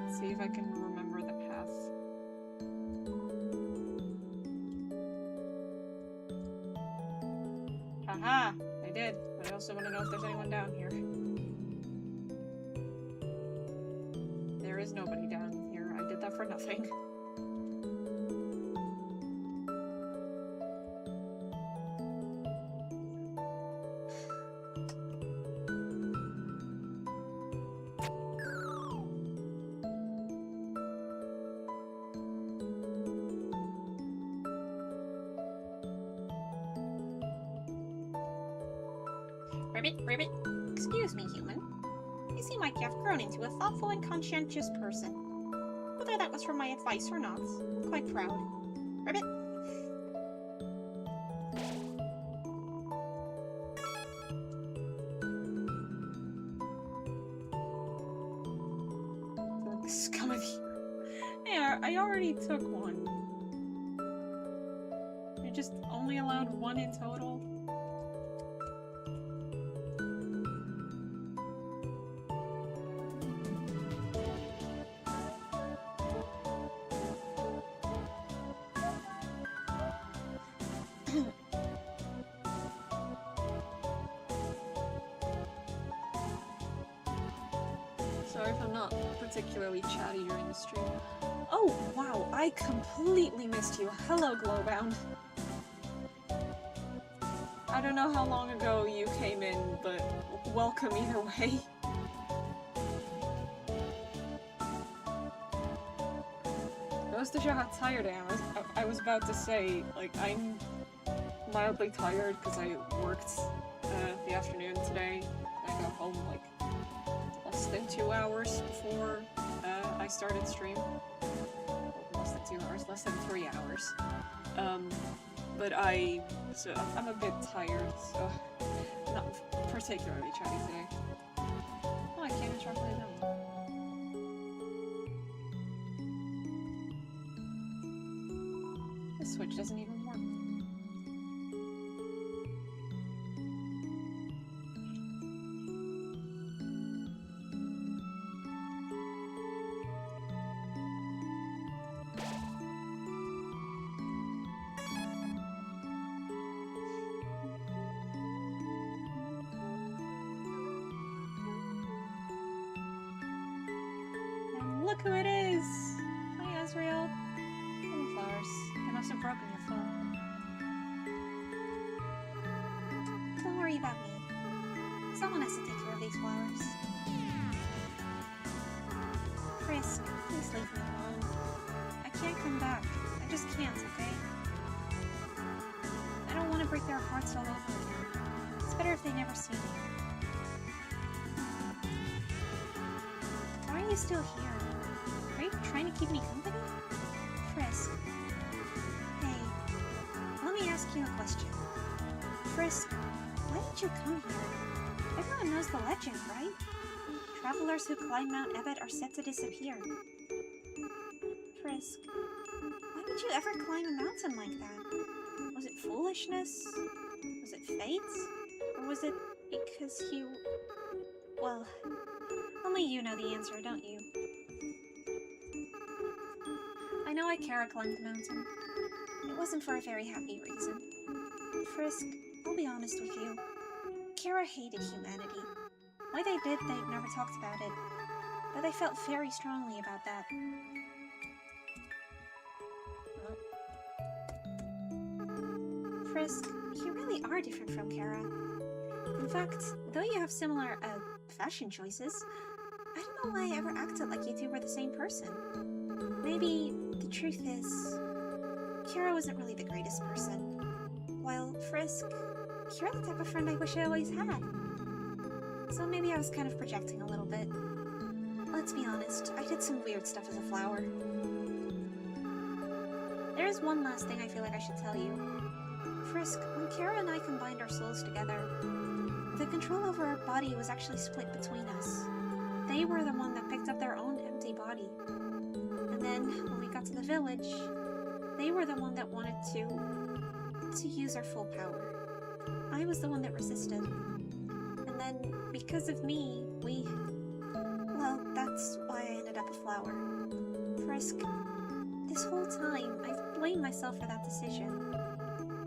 Let's see if I can remember the path. Haha! I did, but I also want to know if there's anyone down here. There is nobody down here. I did that for nothing. Ribbit. Excuse me, human. You seem like you have grown into a thoughtful and conscientious person. Whether that was from my advice or not, I'm quite proud. Ribbit. The scum of you. Hey, I already took one. You're just only allowed one in total? Sorry if I'm not particularly chatty during the stream. Oh, wow, I completely missed you. Hello, Glowbound. I don't know how long ago you came in, but welcome either way. Goes to show how tired I am. I was about to say, like, I'm mildly tired because I worked the afternoon today. I got home, like, less than 2 hours before I started stream. Well, less than 2 hours, less than 3 hours. But I'm a bit tired, so not particularly chatty today. Oh, I can't interact with them. This switch doesn't even work. Look who it is! Hi, Azrael. Hello, flowers. I must have broken your phone. Don't worry about me. Someone has to take care of these flowers. Frisk, please leave me alone. I can't come back. I just can't, okay? I don't want to break their hearts all over again. It's better if they never see me. Why are you still here? Are you trying to keep me company? Frisk. Hey, let me ask you a question. Frisk, why did you come here? Everyone knows the legend, right? Travelers who climb Mount Ebott are set to disappear. Frisk, why would you ever climb a mountain like that? Was it foolishness? Was it fate? Or was it because you... Well, only you know the answer, don't you? I know Kara climbed the mountain. It wasn't for a very happy reason. Frisk, I'll be honest with you. Kara hated humanity. Why they did, they never talked about it. But they felt very strongly about that. Frisk, you really are different from Kara. In fact, though you have similar, fashion choices, I don't know why I ever acted like you two were the same person. Maybe the truth is, Kara wasn't really the greatest person. While Frisk, you're the type of friend I wish I always had. So maybe I was kind of projecting a little bit. Let's be honest, I did some weird stuff as a flower. There is one last thing I feel like I should tell you. Frisk, when Kara and I combined our souls together, the control over our body was actually split between us. They were the one that picked up their own empty body. And then, when we got to the village, they were the one that wanted to use our full power. I was the one that resisted. And then, because of me, well, that's why I ended up a flower. Frisk, this whole time, I've blamed myself for that decision.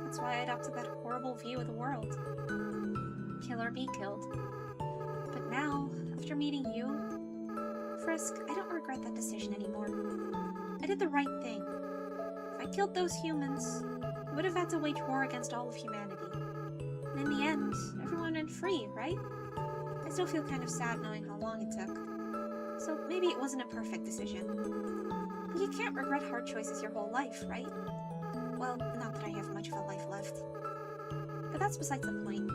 That's why I adopted that horrible view of the world. Kill or be killed. But now, after meeting you, Frisk, I don't regret that decision anymore. I did the right thing. If I killed those humans, I would have had to wage war against all of humanity. And in the end, everyone went free, right? I still feel kind of sad knowing how long it took. So maybe it wasn't a perfect decision. But you can't regret hard choices your whole life, right? Well, not that I have much of a life left. But that's besides the point.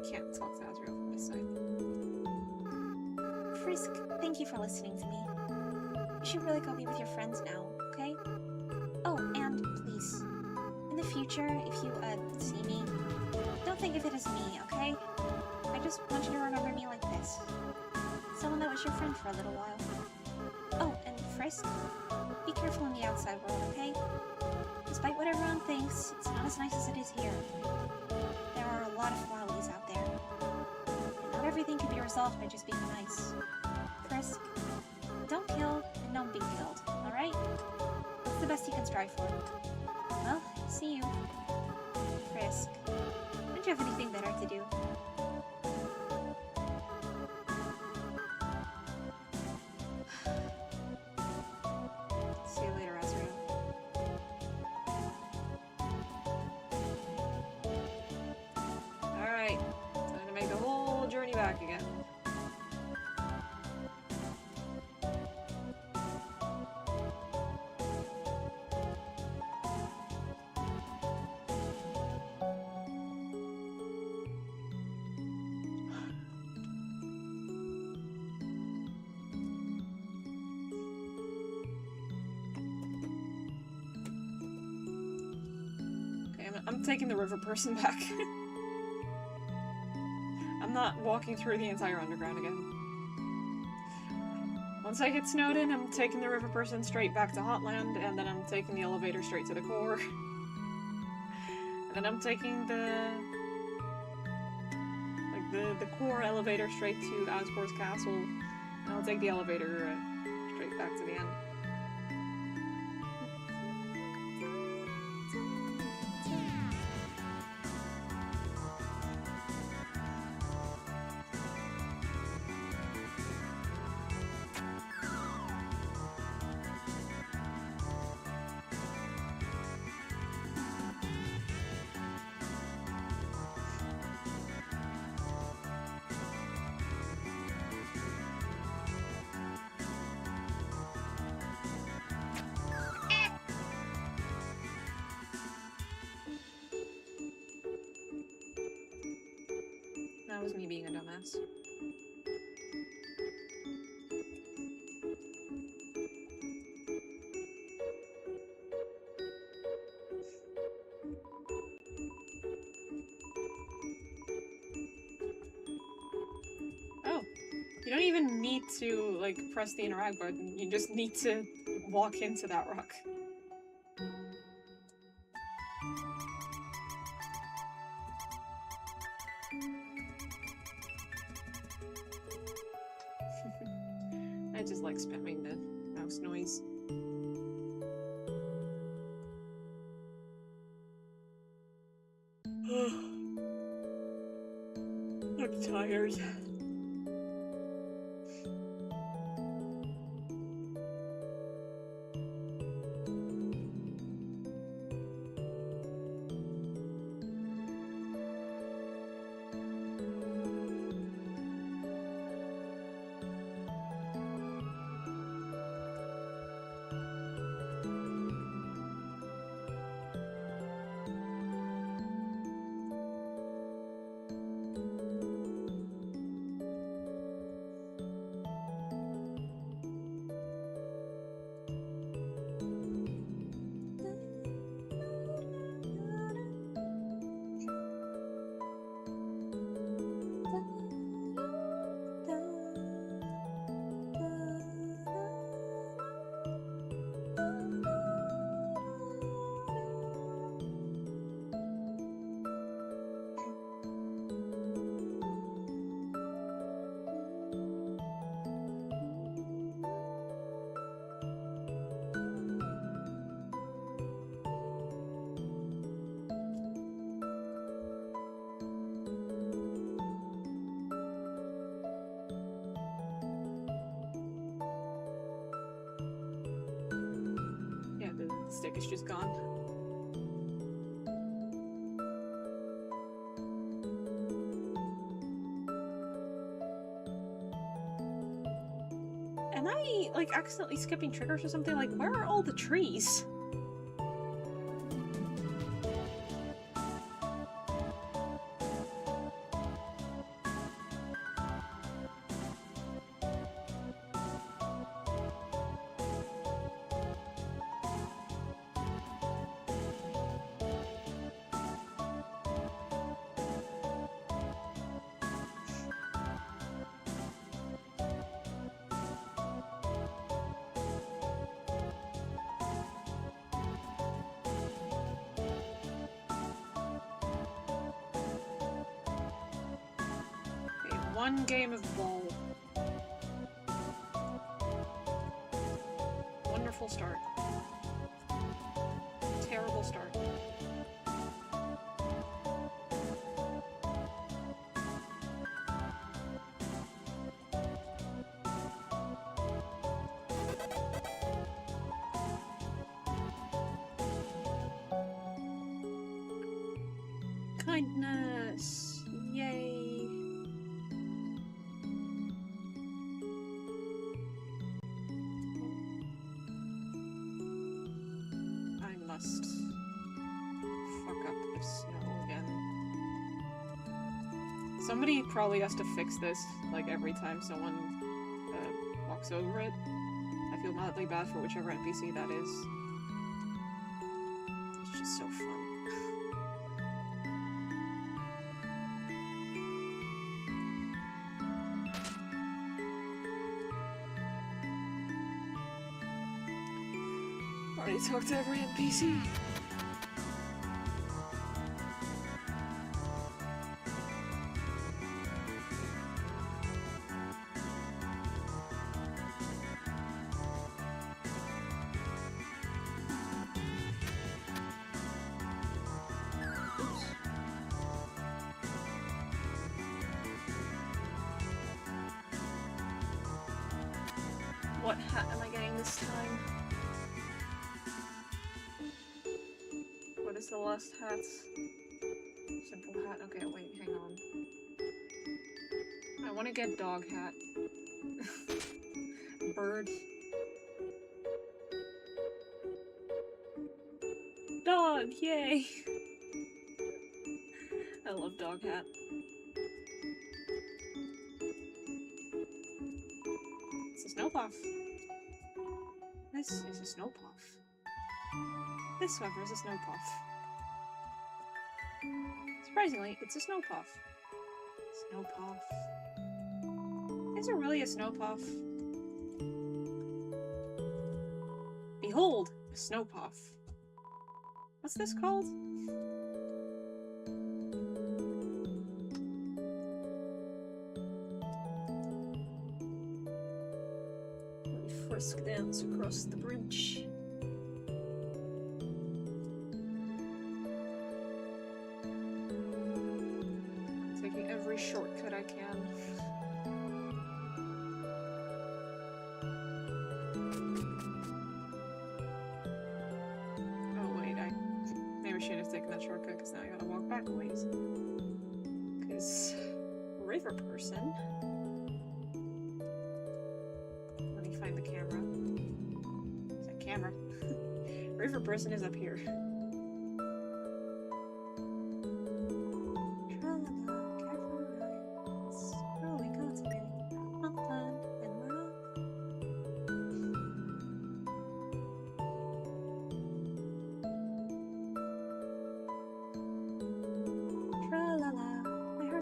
can't talk to Azrael from this side. Frisk, thank you for listening to me. You should really go be with your friends now, okay? Oh, and please, in the future, if you, see me, don't think of it as me, okay? I just want you to remember me like this. Someone that was your friend for a little while. Oh, and Frisk, be careful in the outside world, okay? Despite what everyone thinks, it's not as nice as it is here. There are a lot of flowlies out there. And not everything can be resolved by just being nice. Frisk, don't kill and don't be killed, alright? That's the best you can strive for. Well, see you. Frisk, don't you have anything better to do? See you later, Azrael. Alright, time to make the whole journey back again. I'm taking the river person back. I'm not walking through the entire underground again. Once I get Snowden, I'm taking the river person straight back to Hotland, and then I'm taking the elevator straight to the core. And then I'm taking the core elevator straight to Asgore's castle, and I'll take the elevator straight back to the end. That was me being a dumbass. Oh, you don't even need to, like, press the interact button. You just need to walk into that rock. I just like spamming the mouse noise. I'm tired. The stick is just gone. Am I, like, accidentally skipping triggers or something? Like, where are all the trees? One game of ball. Wonderful start. Terrible start. Kindness. Yay. I must fuck up the snow again. Somebody probably has to fix this, like, every time someone walks over it. I feel mildly bad for whichever NPC that is. It's just so fun. Already talked to every NPC. Oops. What hat am I getting this time? What is the last hat? Simple hat. Okay, wait, hang on. I want to get dog hat. Bird. Dog, yay! I love dog hat. It's a snow puff. This is a snow puff. This, however, is a snow puff. Surprisingly, it's a snow puff. Snow puff. Is it really a snow puff? Behold, a snow puff. What's this called? Let me frisk dance across the bridge. Taking every shortcut I can. Oh wait, maybe I should have taken that shortcut because now I gotta walk back a ways. Because river person. Let me find the camera. Is that camera? River person is up here.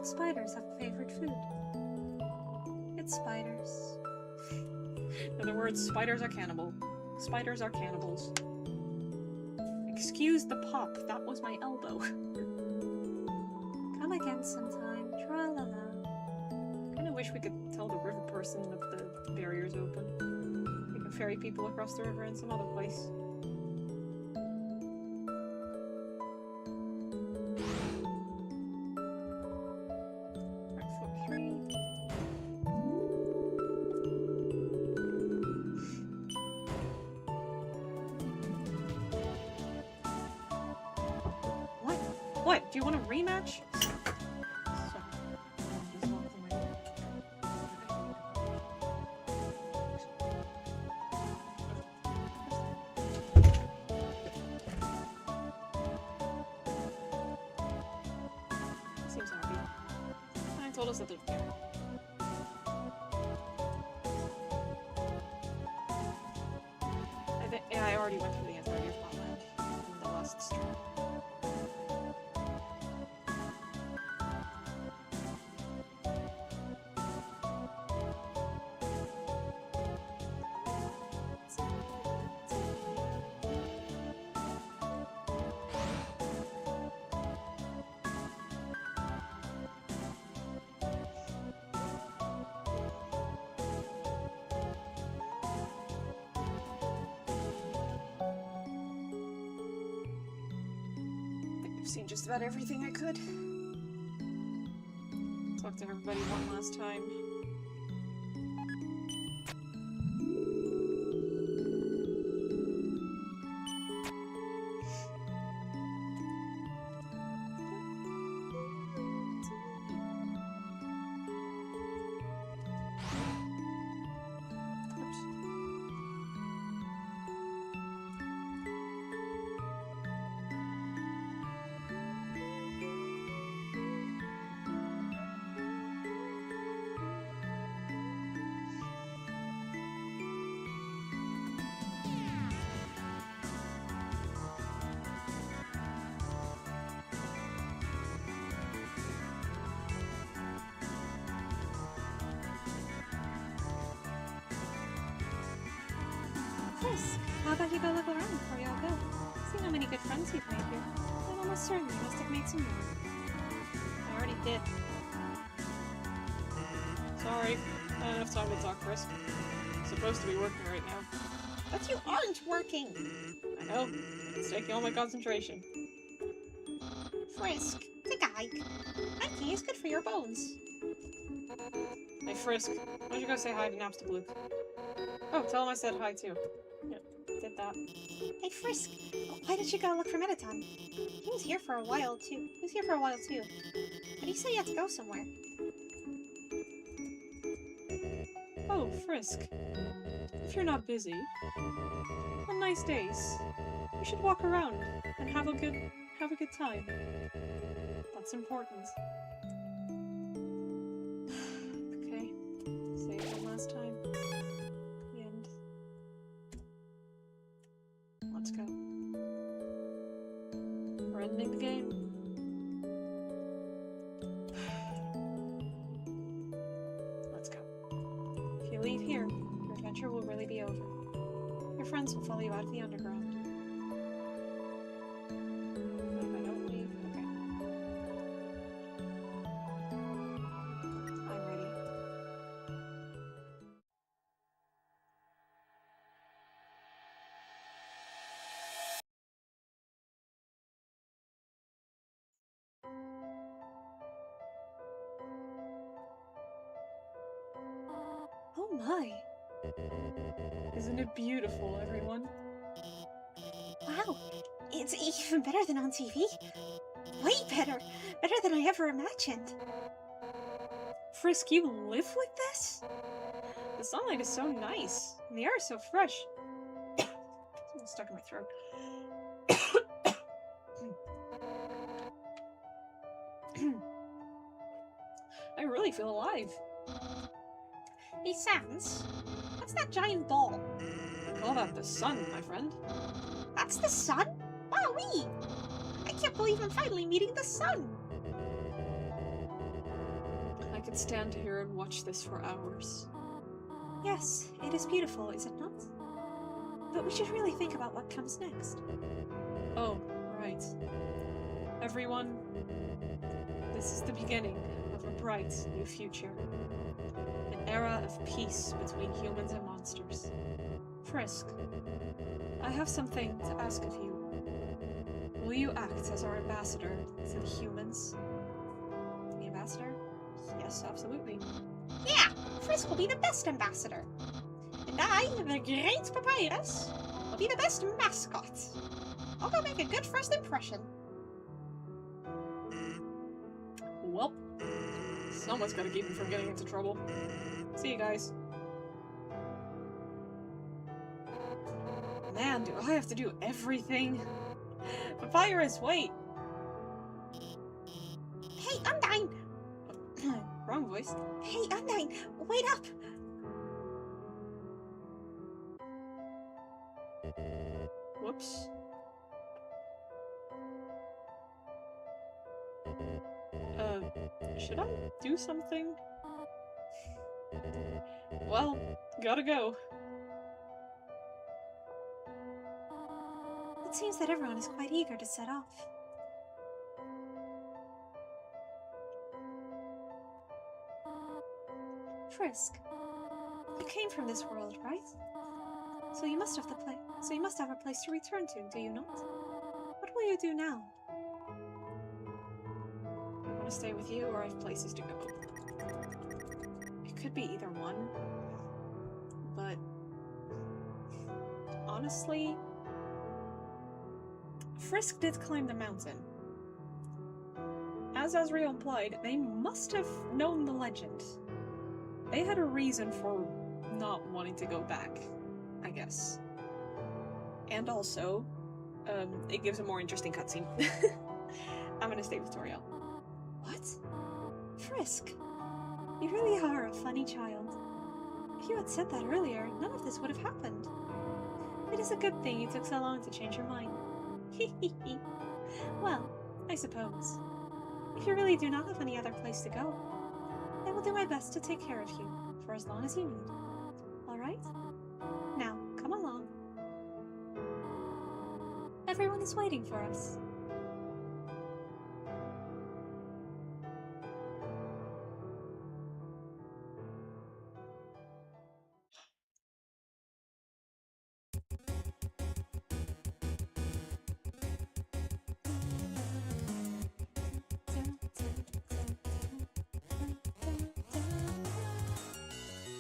Spiders have a favorite food. It's spiders. In other words, spiders are cannibal. Spiders are cannibals. Excuse the pop, that was my elbow. Come again sometime, tra-la-la. Kinda wish we could tell the river person that the barrier's open. We can ferry people across the river in some other place. What? Do you want a rematch? Seems happy. I told us that they're there. Yeah, I already went through the entirety of Plotland in the last stream. seen just about everything I could. Talk to everybody one last time. Frisk, how about you go look around before y'all go? See how many good friends you've made here. I'm almost certain you must have made some more. I already did. Sorry, not enough time to talk, Frisk. I'm supposed to be working right now. But you aren't working! I know. It's taking all my concentration. Frisk, take a hike. Hiking is good for your bones. Hey, Frisk, why don't you go say hi to Napstablook? Oh, tell him I said hi, too. Yeah, did that. Hey Frisk, why did you go look for Mettaton? He was here for a while too. But he said he had to go somewhere. Oh, Frisk. If you're not busy, on nice days, you should walk around and have a good time. That's important. Okay, say it one last time. The end. Let's go. We're ending the game. Let's go. If you leave here, your adventure will really be over. Your friends will follow you out of the underground. What if I don't leave? Okay. I'm ready. Oh my! Isn't it beautiful, everyone? Wow! It's even better than on TV. Way better! Better than I ever imagined. Frisk, you live with this? The sunlight is so nice, and the air is so fresh. It's almost stuck in my throat. I really feel alive. Hey Sans, what's that giant ball? Call that the sun, my friend. That's the sun? Wowee! I can't believe I'm finally meeting the sun! I could stand here and watch this for hours. Yes, it is beautiful, is it not? But we should really think about what comes next. Oh, right. Everyone, this is the beginning of a bright new future. An era of peace between humans and monsters. Frisk, I have something to ask of you. Will you act as our ambassador to the humans? The ambassador? Yes, absolutely. Yeah! Frisk will be the best ambassador. And I, the great Papyrus, will be the best mascot. I'll go make a good first impression. Well, someone's gotta keep him from getting into trouble. See you guys. Man, do I have to do everything? Papyrus, wait! Hey, Undyne! Wrong voice. Hey, Undyne, wait up! Whoops. Should I do something? Well, gotta go. It seems that everyone is quite eager to set off. Frisk, you came from this world, right? So you must have a place to return to, do you not? What will you do now? want to stay with you, or I have places to go. It could be either one, but honestly, Frisk did climb the mountain. As Azrael implied, they must have known the legend. They had a reason for not wanting to go back, I guess. And also, it gives a more interesting cutscene. I'm gonna stay with Toriel. What? Frisk, you really are a funny child. If you had said that earlier, none of this would have happened. It is a good thing you took so long to change your mind. Well, I suppose. If you really do not have any other place to go, I will do my best to take care of you for as long as you need. Alright? Now, come along. Everyone is waiting for us.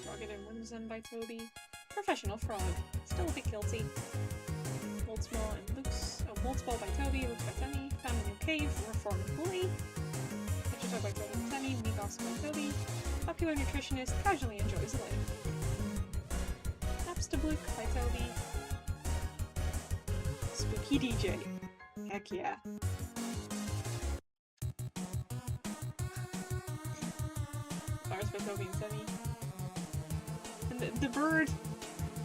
Rugged and Whimsun by Toby. Professional Frog. Still a bit guilty. Moldsball and Luke's. Oh, Moldsball by Toby, Luke's by Temmie. Found a new cave. Reformed Bully. Picture by Toby and Temmie. Meatballs by Toby. Popular nutritionist. Casually enjoys life. Apps to Luke by Toby. Spooky DJ. Heck yeah. Flowers by Toby and Temmie. And the bird.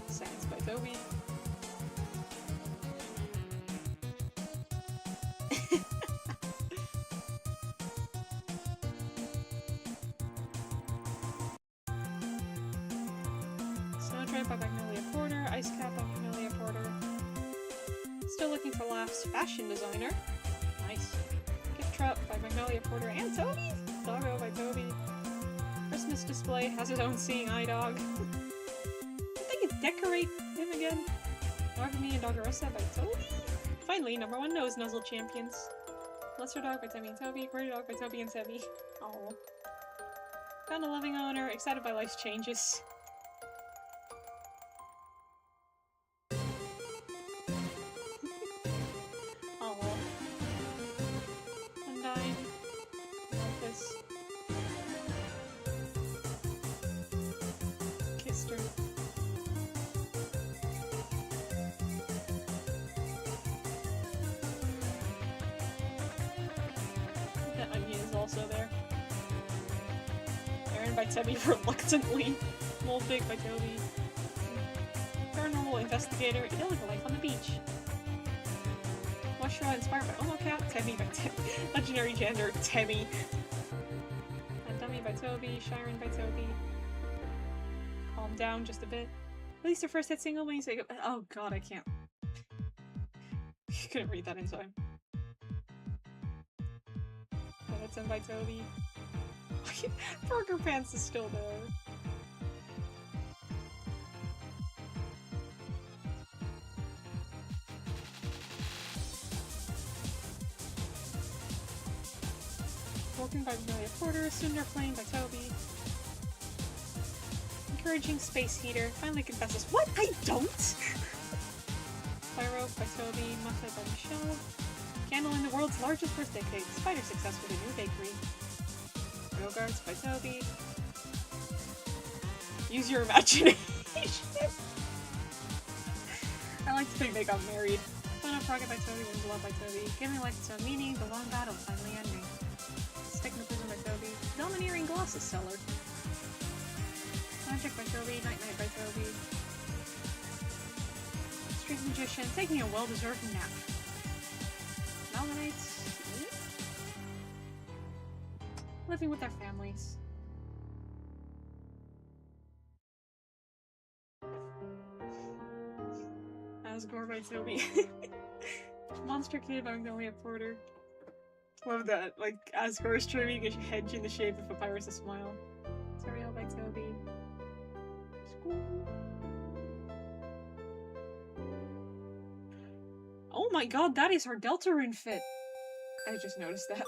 Science by Toby. Snowdrift by Magnolia Porter. Ice Cap by Magnolia Porter. Still looking for laughs. Fashion designer. Nice. Gift Trap by Magnolia Porter and Toby. Doggo by Toby. Christmas display has his own seeing eye dog. I think decorate him again. Dogme and Doggeressa by Toby. Finally, number one nose nuzzle champions. Lesser Dog by Temmie and Toby. Greater Dog by Toby and Temmie. Oh. Found a loving owner. Excited by life's changes. Oh. Undyne. Memphis. Kissed her. The onion is also there. Aaron by Temmie reluctantly. Moldbig by Toby. Paranormal investigator. Idyllic life on the beach. Mushra inspired by Omocat. Temmie by Temmie. Legendary gender Temmie. And Dummy by Toby. Shiren by Toby. Calm down just a bit. Release your first hit single when you say goodbye. Oh god, I can't. Couldn't read that in time. Benetton by Toby. Burger Pants is still there. Broken by Magnolia Porter. Soon They're Playing by Toby. Encouraging Space Heater. Finally confesses. What? I don't? Pyro by Toby. Muffet by Michelle. Candle in the world's largest birthday cake. Spider success with a new bakery. Rogarts by Toby. Use your imagination. I like to think they got married. Fun Up Rocket by Toby. Wins Love by Toby. Giving life its own meaning. The long battle finally ending. Stigmatism by Toby. Domineering Glasses Seller. Magic by Toby. Night Night by Toby. Street Magician. Taking a well-deserved nap. Malvinites. Living with their families. Asgore by Toby. Monster Kid by Magnolia Porter. Love that. Like, Asgore is trimming a hedge in the shape of a Papyrus' smile. Toriel by Toby. School. Oh my god, that is her Deltarune fit! I just noticed that.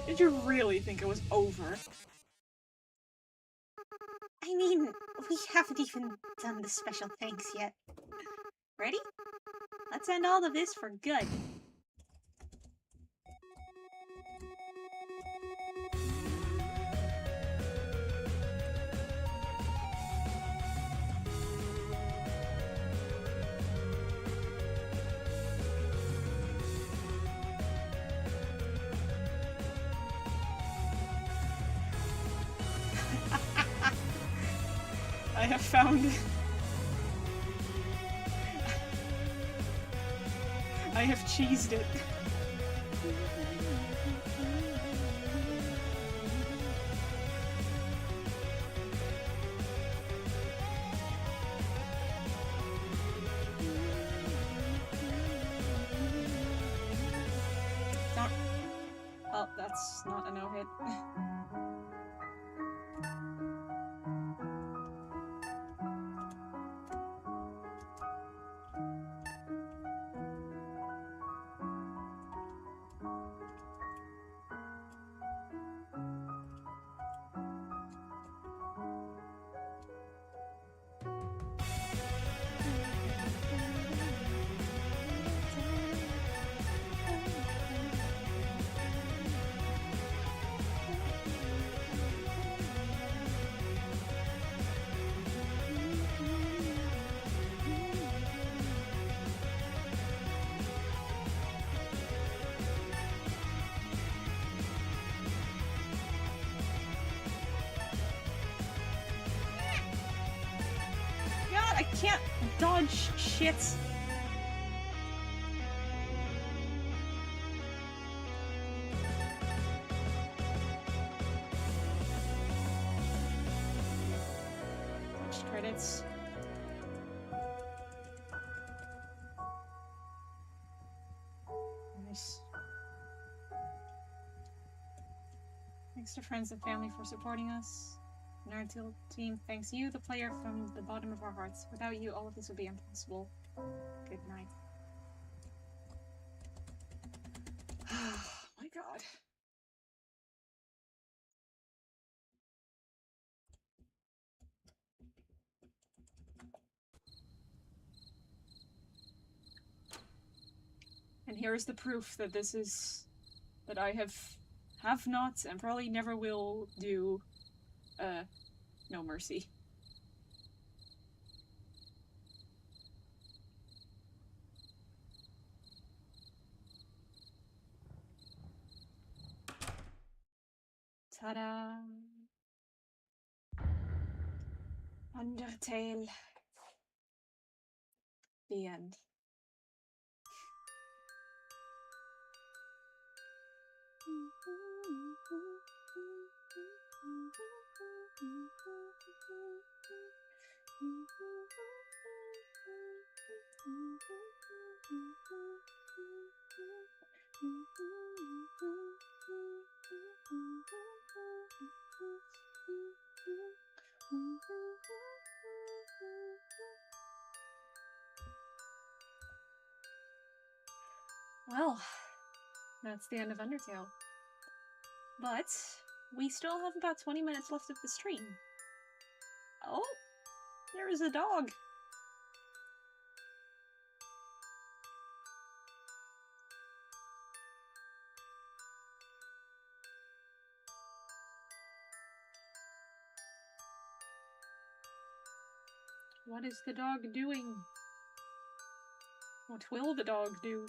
Did you really think it was over? I mean, we haven't even done the special thanks yet. Ready? Let's end all of this for good. I have found... I have cheesed it. Don't... Oh, that's not a no-hit. God, I can't dodge shit. Dodge credits. Nice. Thanks to friends and family for supporting us. And our team thanks you, the player, from the bottom of our hearts. Without you, all of this would be impossible. Good night. Oh my god. And here is the proof that this is... that I have not and probably never will do No Mercy. Ta-da! Undertale. The end. Well, that's the end of Undertale. But we still have about 20 minutes left of the stream. Oh, there is a dog. What is the dog doing? What will the dog do?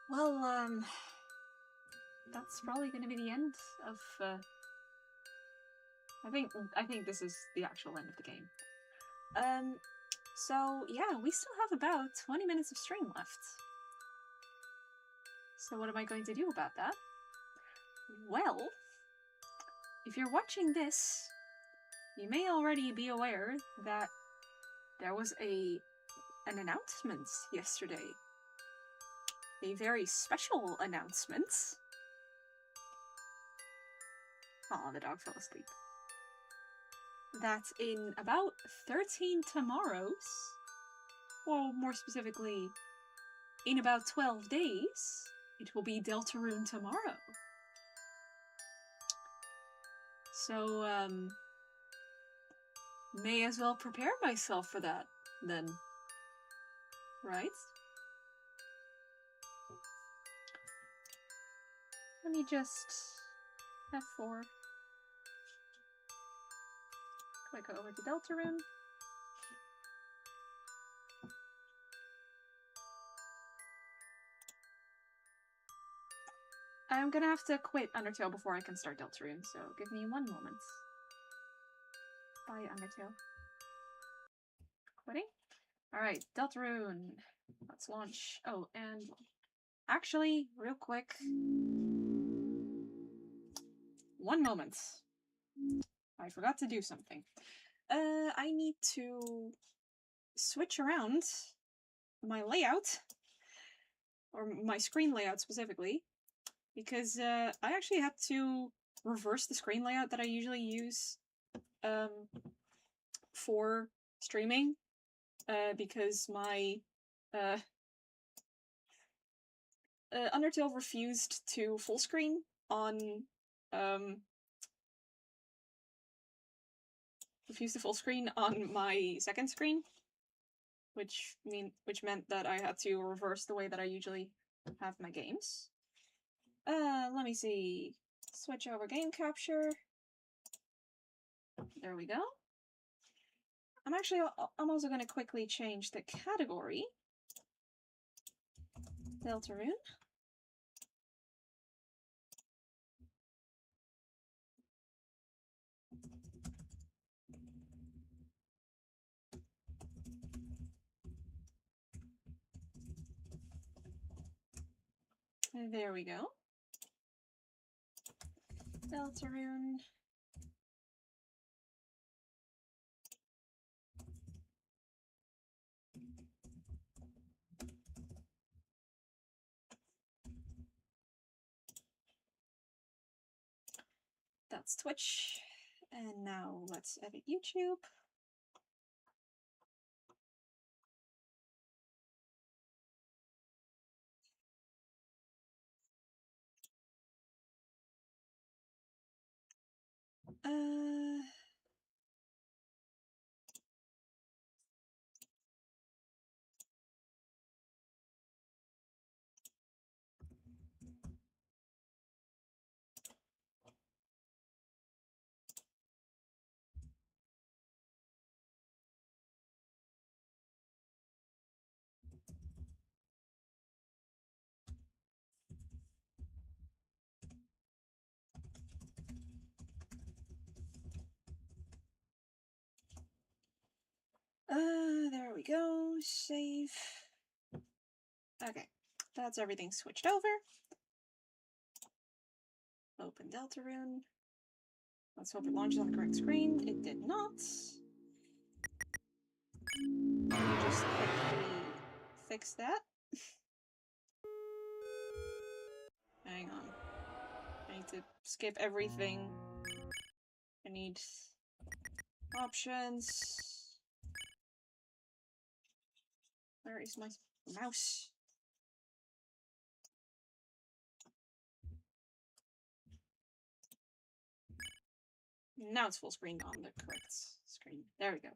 Well, that's probably going to be the end of, I think this is the actual end of the game. So yeah, we still have about 20 minutes of stream left. So what am I going to do about that? Well, if you're watching this you may already be aware that there was an announcement yesterday. A very special announcement. Aw, the dog fell asleep. That in about 13 tomorrows, or more specifically, in about 12 days, it will be Deltarune tomorrow. So, may as well prepare myself for that, then. Right? Let me just... F4. Click over to Deltarune. I'm gonna have to quit Undertale before I can start Deltarune, so give me one moment. Bye, Undertale. Quitting? Alright, Deltarune. Let's launch. Oh, and actually, real quick. One moment. I forgot to do something. I need to switch around my layout, or my screen layout specifically, because I actually had to reverse the screen layout that I usually use for streaming, because my Undertale refused to full screen on my second screen, which meant that I had to reverse the way that I usually have my games. Let me see. Switch over game capture. There we go. I'm also going to quickly change the category. Deltarune. There we go. Deltarune. That's Twitch. And now let's edit YouTube. There we go. Save. Okay, that's everything switched over. Open Deltarune. Let's hope it launches on the correct screen. It did not. Just quickly fix that. Hang on. I need to skip everything. I need options. Where is my mouse? Now it's full screen on the correct screen. There we go.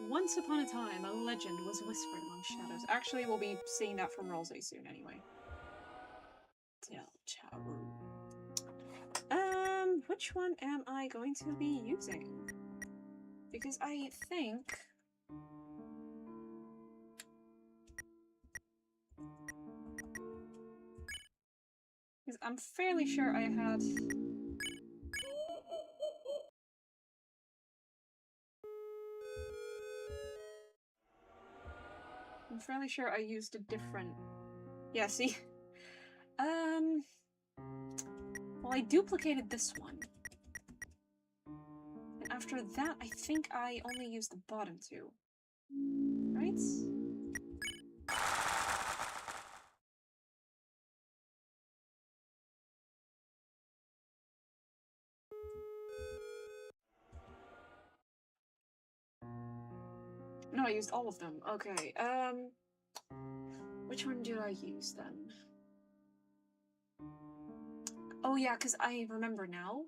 Once upon a time, a legend was whispered among shadows. Actually, we'll be seeing that from Rolsey soon anyway. Deltarune. Which one am I going to be using? Because I think... Because I'm fairly sure I had... I'm fairly sure I used a different... Yeah, see? Well, I duplicated this one. And after that, I think I only used the bottom two. Right? No, I used all of them. Okay, which one did I use then? Oh yeah, because I remember now.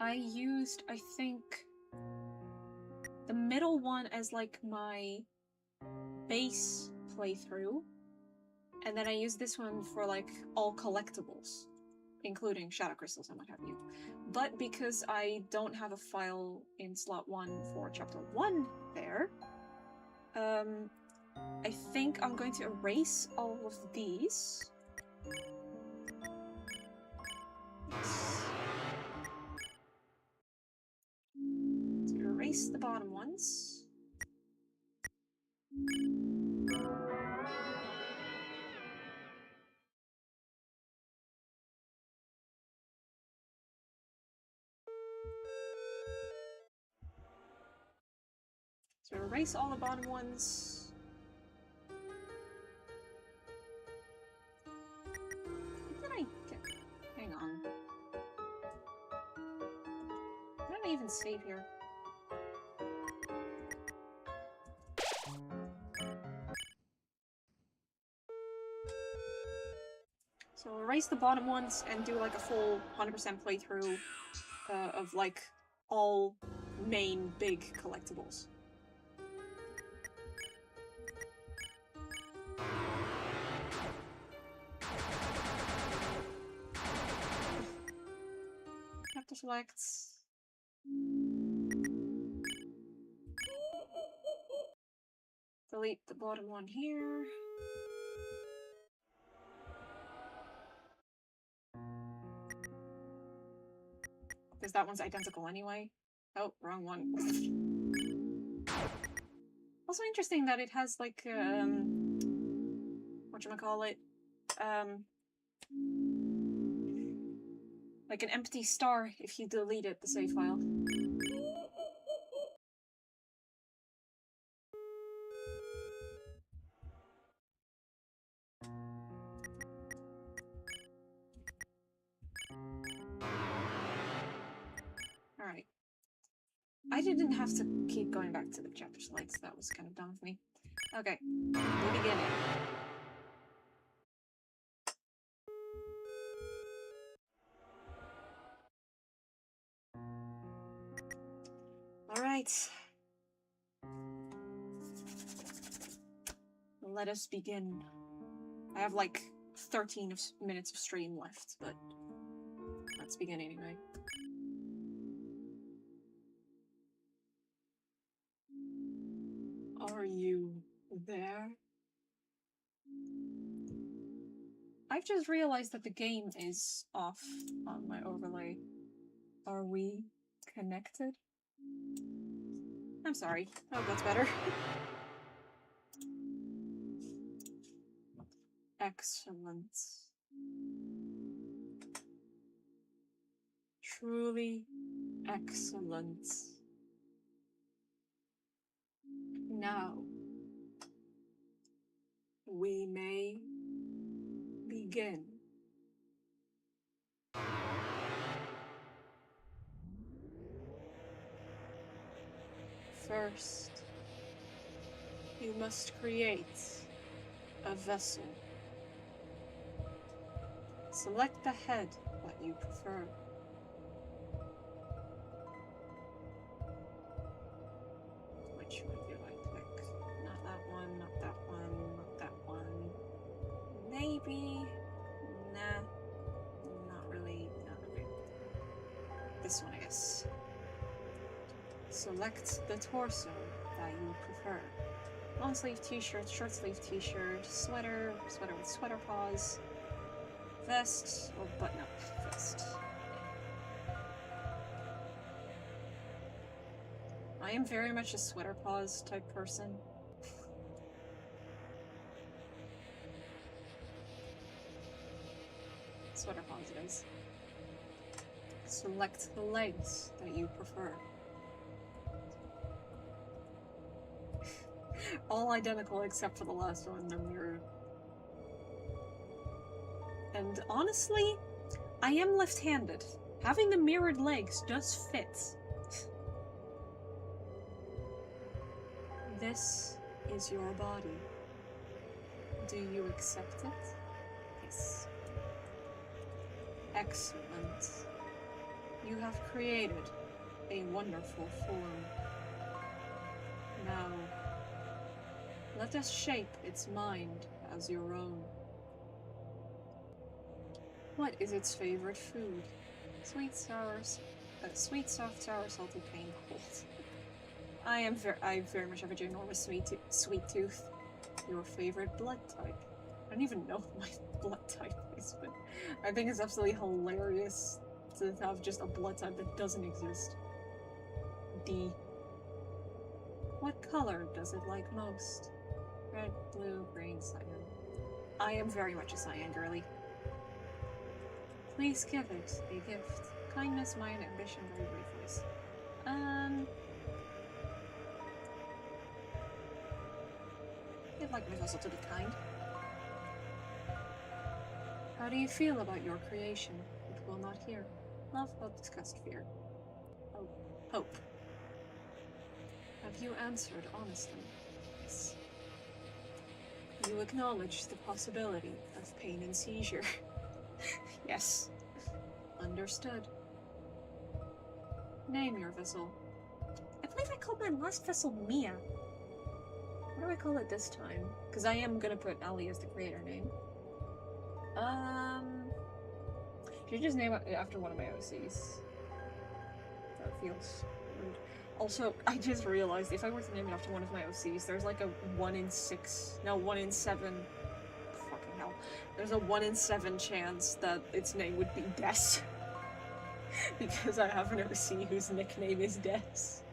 I used, I think, the middle one as like my base playthrough, and then I used this one for like all collectibles, including shadow crystals and what have you. But because I don't have a file in slot 1 for chapter 1 there, I think I'm going to erase all of these. Yes. To erase the bottom ones. So erase all the bottom ones. What did I get? Hang on. What did I even save here? So erase the bottom ones and do like a full 100% playthrough of like all main big collectibles. Chapter selects. Delete the bottom one here. Because that one's identical anyway. Oh, wrong one. Also interesting that it has like, whatchamacallit, like an empty star if you deleted the save file. Alright. I didn't have to keep going back to the chapter slides, that was kind of dumb of me. Okay, the beginning. Alright. Let us begin. I have like 13 minutes of stream left, but let's begin anyway. Are you there? I've just realized that the game is off on my overlay. Are we connected? I'm sorry. Oh, that's better. Excellent. Truly excellent. Now, we may begin. First, you must create a vessel. Select the head that you prefer. Which one do I pick? Not that one, not that one, not that one. Maybe? Nah. Not really. No, okay. This one, I guess. Select the torso that you prefer. Long sleeve t-shirt, short sleeve t-shirt, sweater, sweater with sweater paws, vest, or button up vest. I am very much a sweater paws type person. Sweater positives. Select the legs that you prefer. All identical except for the last one, they're mirrored. And honestly, I am left-handed. Having the mirrored legs does fit. This is your body. Do you accept it? Yes. Excellent. You have created a wonderful form. Now, let us shape its mind as your own. What is its favorite food? Sweet, soft, sour, salty, plain, cold. I very much have a ginormous sweet tooth. Your favorite blood type? I don't even know what my blood type is, but I think it's absolutely hilarious to have just a blood type that doesn't exist. D. What color does it like most? Red, blue, green, cyan. I am very much a cyan girly. Please give it a gift. Kindness, mind, ambition, very brief voice. I'd like my vessel to be kind. How do you feel about your creation? It will not hear. Love, hope, disgust, fear. Oh, hope. Have you answered honestly? Yes. You acknowledge the possibility of pain and seizure. Yes. Understood. Name your vessel. I believe I called my last vessel Mia. What do I call it this time? Because I am gonna put Ali as the creator name. Should just name it after one of my OCs. That feels rude. Also, I just realized if I were to name it after one of my OCs, there's like a 1 in 7. Fucking hell. There's a 1 in 7 chance that its name would be Des. Because I have an OC whose nickname is Des.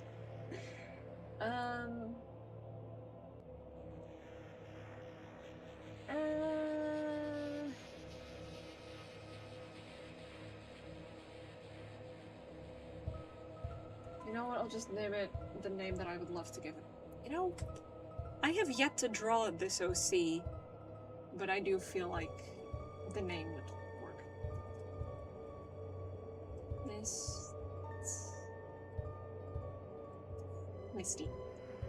You know what, I'll just name it the name that I would love to give it. You know, I have yet to draw this OC, but I do feel like the name would work. Misty.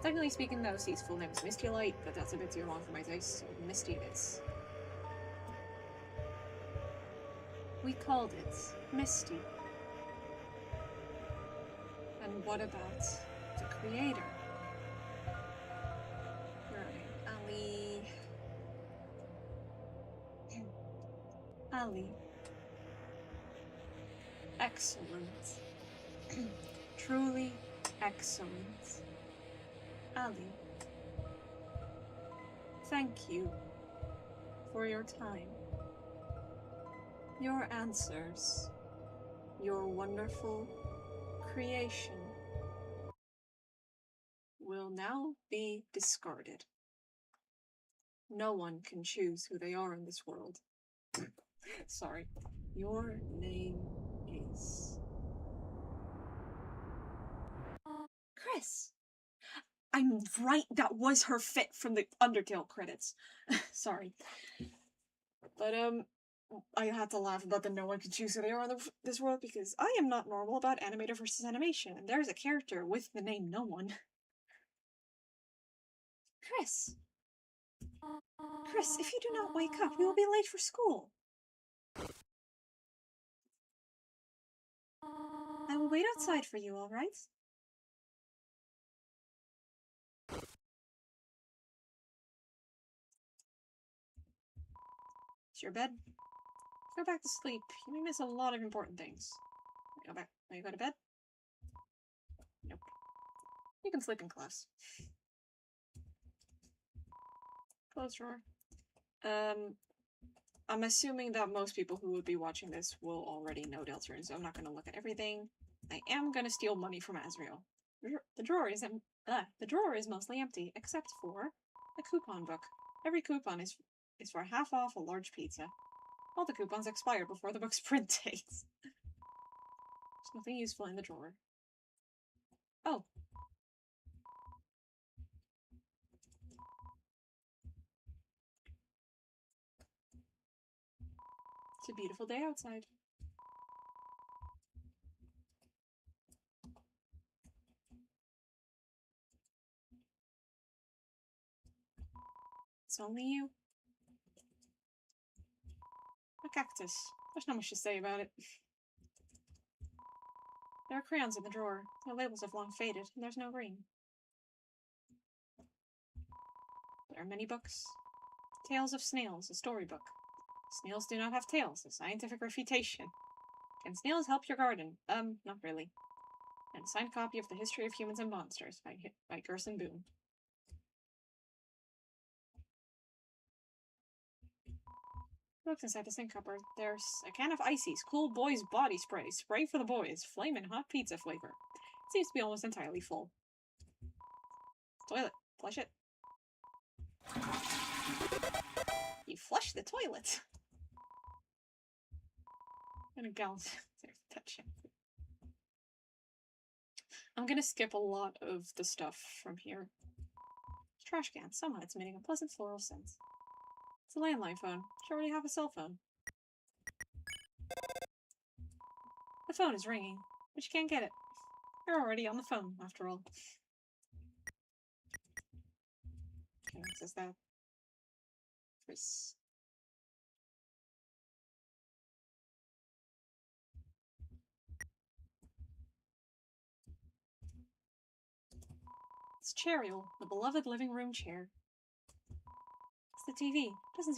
Technically speaking, the OC's full name is Misty Light, but that's a bit too long for my taste, so Misty it is. We called it Misty. And what about the creator? Where are they? Ali. Ali. Excellent. Truly excellent. Ali. Thank you for your time, your answers, your wonderful creation will now be discarded. No one can choose who they are in this world. Sorry. Your name is... Chris! I'm right, that was her fit from the Undertale credits. Sorry. But, I had to laugh about the no one can choose who they are in this world because I am not normal about animator versus animation, and there's a character with the name No One. Chris! Chris, if you do not wake up, we will be late for school. I will wait outside for you, alright? It's your bed. Go back to sleep. You may miss a lot of important things. Go back. Will you go to bed? Nope. You can sleep in class. Close drawer. I'm assuming that most people who would be watching this will already know Deltarune, so I'm not going to look at everything. I am going to steal money from Azrael. The drawer is mostly empty, except for a coupon book. Every coupon is for half off a large pizza. All the coupons expired before the book's print date. There's nothing useful in the drawer. Oh. It's a beautiful day outside. It's only you. A cactus. There's not much to say about it. There are crayons in the drawer. The labels have long faded, and there's no green. There are many books. Tales of Snails, a storybook. Snails do not have tails, a scientific refutation. Can snails help your garden? Not really. And a signed copy of The History of Humans and Monsters by Gerson Boone. Look inside the sink cupboard. There's a can of Icy's Cool Boys Body Spray. Spray for the boys. Flamin' hot pizza flavor. It seems to be almost entirely full. Toilet. Flush it. You flush the toilet. And a gallon. There's touch. I'm gonna skip a lot of the stuff from here. Trash can. Somehow it's emitting a pleasant floral scent. It's a landline phone. Should already have a cell phone. The phone is ringing, but you can't get it. You're already on the phone, after all. Okay, what says that? Chris. It's Cheryl, the beloved living room chair. It's the TV. Doesn't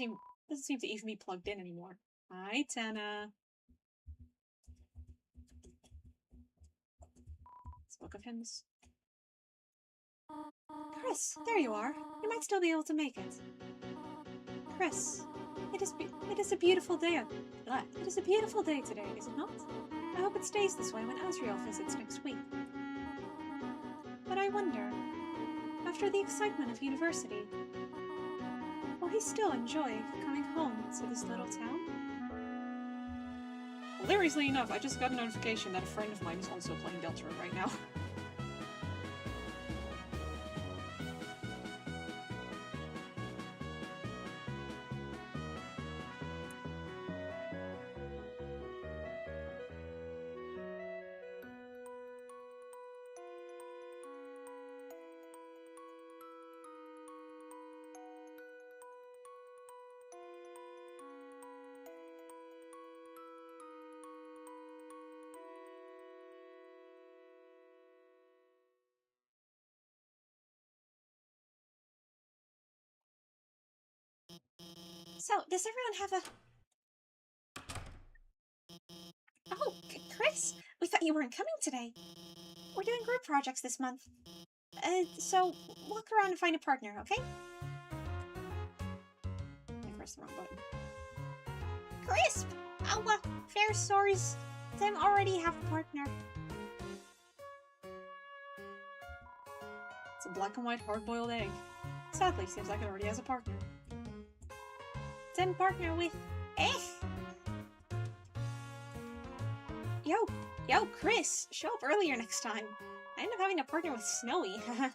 seem to even be plugged in anymore. Hi, Tana. It's a book of hymns. Chris, there you are. You might still be able to make it. Chris, it is a beautiful day. It is a beautiful day today, is it not? I hope it stays this way when Asriel visits next week. But I wonder, after the excitement of university, will he still enjoy coming home to this little town? Hilariously enough, I just got a notification that a friend of mine is also playing Deltarune right now. So, does everyone have a... Oh, Chris! We thought you weren't coming today. We're doing group projects this month. So, walk around and find a partner, okay? I pressed the wrong button. Crisp! Fair source. Them already have a partner. It's a black and white hard-boiled egg. Sadly, seems like it already has a partner. Then partner with... Yo, Chris, show up earlier next time. I end up having to partner with Snowy. Now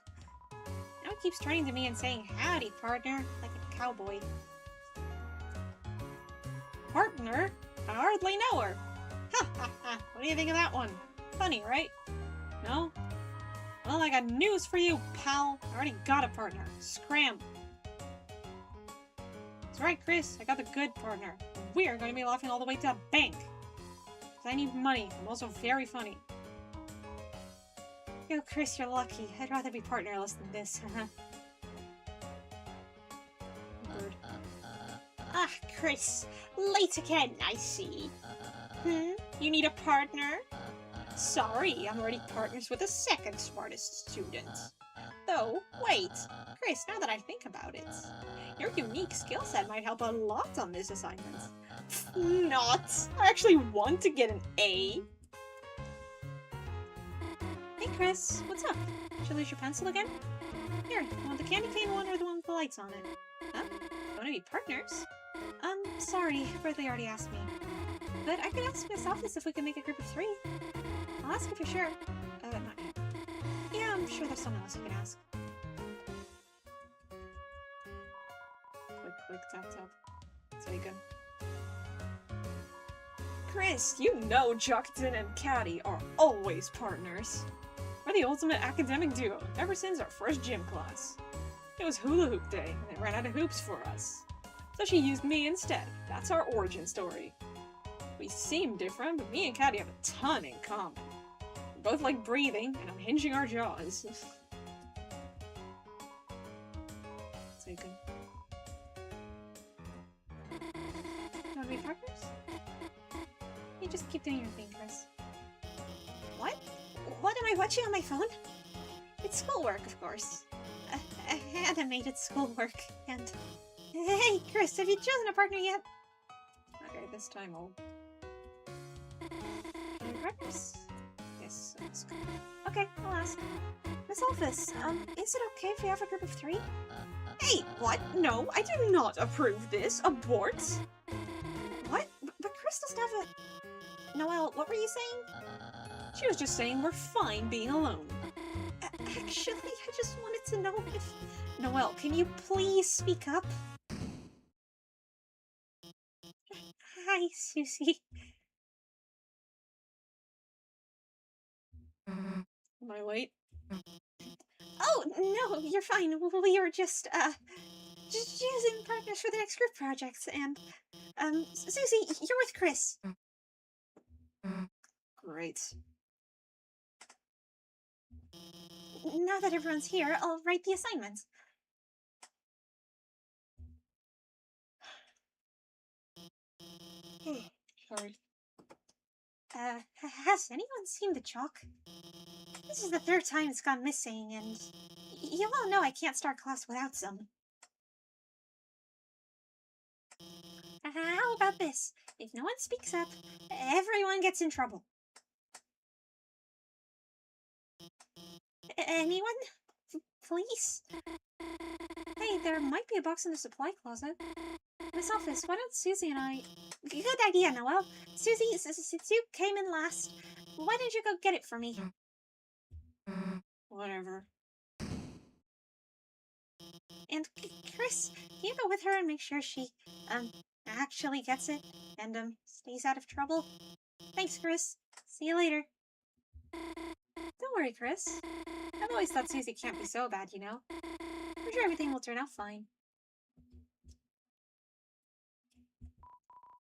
he keeps turning to me and saying, howdy, partner, like a cowboy. Partner? I hardly know her. Ha ha ha, what do you think of that one? Funny, right? No? Well, I got news for you, pal. I already got a partner. Scram. That's right, Chris. I got the good partner. We're going to be laughing all the way to the bank. Because I need money. I'm also very funny. Yo, Chris, you're lucky. I'd rather be partnerless than this. Bird. Ah, Chris. Late again, I see. You need a partner? Sorry, I'm already partners with the second smartest student. Though, wait. Chris, now that I think about it, your unique skill set might help a lot on this assignment. Not. I actually want to get an A. Hey Chris, what's up? Should I lose your pencil again? Here, you want the candy cane one or the one with the lights on it? Huh? want to be partners? Sorry, Ridley already asked me. But I could ask Miss Office if we can make a group of 3. I'll ask her for sure. Not yet. Yeah, I'm sure there's someone else you can ask. Click, tap, tap. Taken. Chris, you know Jokton and Caddy are always partners. We're the ultimate academic duo, ever since our first gym class. It was hula hoop day, and they ran out of hoops for us. So she used me instead. That's our origin story. We seem different, but me and Caddy have a ton in common. We both like breathing and unhinging our jaws. Taken. Want to be partners? You just keep doing your thing, Chris. What? What am I watching on my phone? It's schoolwork, of course. Animated schoolwork, and... Hey, Chris, have you chosen a partner yet? Okay, this time I'll... Any partners? Yes, ask. Okay, I'll ask. Miss Office, is it okay if we have a group of 3? Hey, what? No, I do not approve this. Abort! What? But Chris doesn't have a... Noelle, what were you saying? She was just saying we're fine being alone. Actually, I just wanted to know if... Noelle, can you please speak up? Hi, Susie. Am I late? Oh, no, you're fine. We were just choosing partners for the next group projects, and, Susie, you're with Chris. Great. Now that everyone's here, I'll write the assignments. Sorry. Has anyone seen the chalk? This is the 3rd time it's gone missing, and you all know I can't start class without some. How about this? If no one speaks up, everyone gets in trouble. Anyone? Please? Hey, there might be a box in the supply closet. Miss Office, why don't Susie and I... Good idea, Noelle. Susie, since you came in last, why don't you go get it for me? Whatever. And Chris, can you go with her and make sure she, actually gets it and, stays out of trouble? Thanks, Chris. See you later. Don't worry, Chris. I've always thought Susie can't be so bad, you know? I'm sure everything will turn out fine.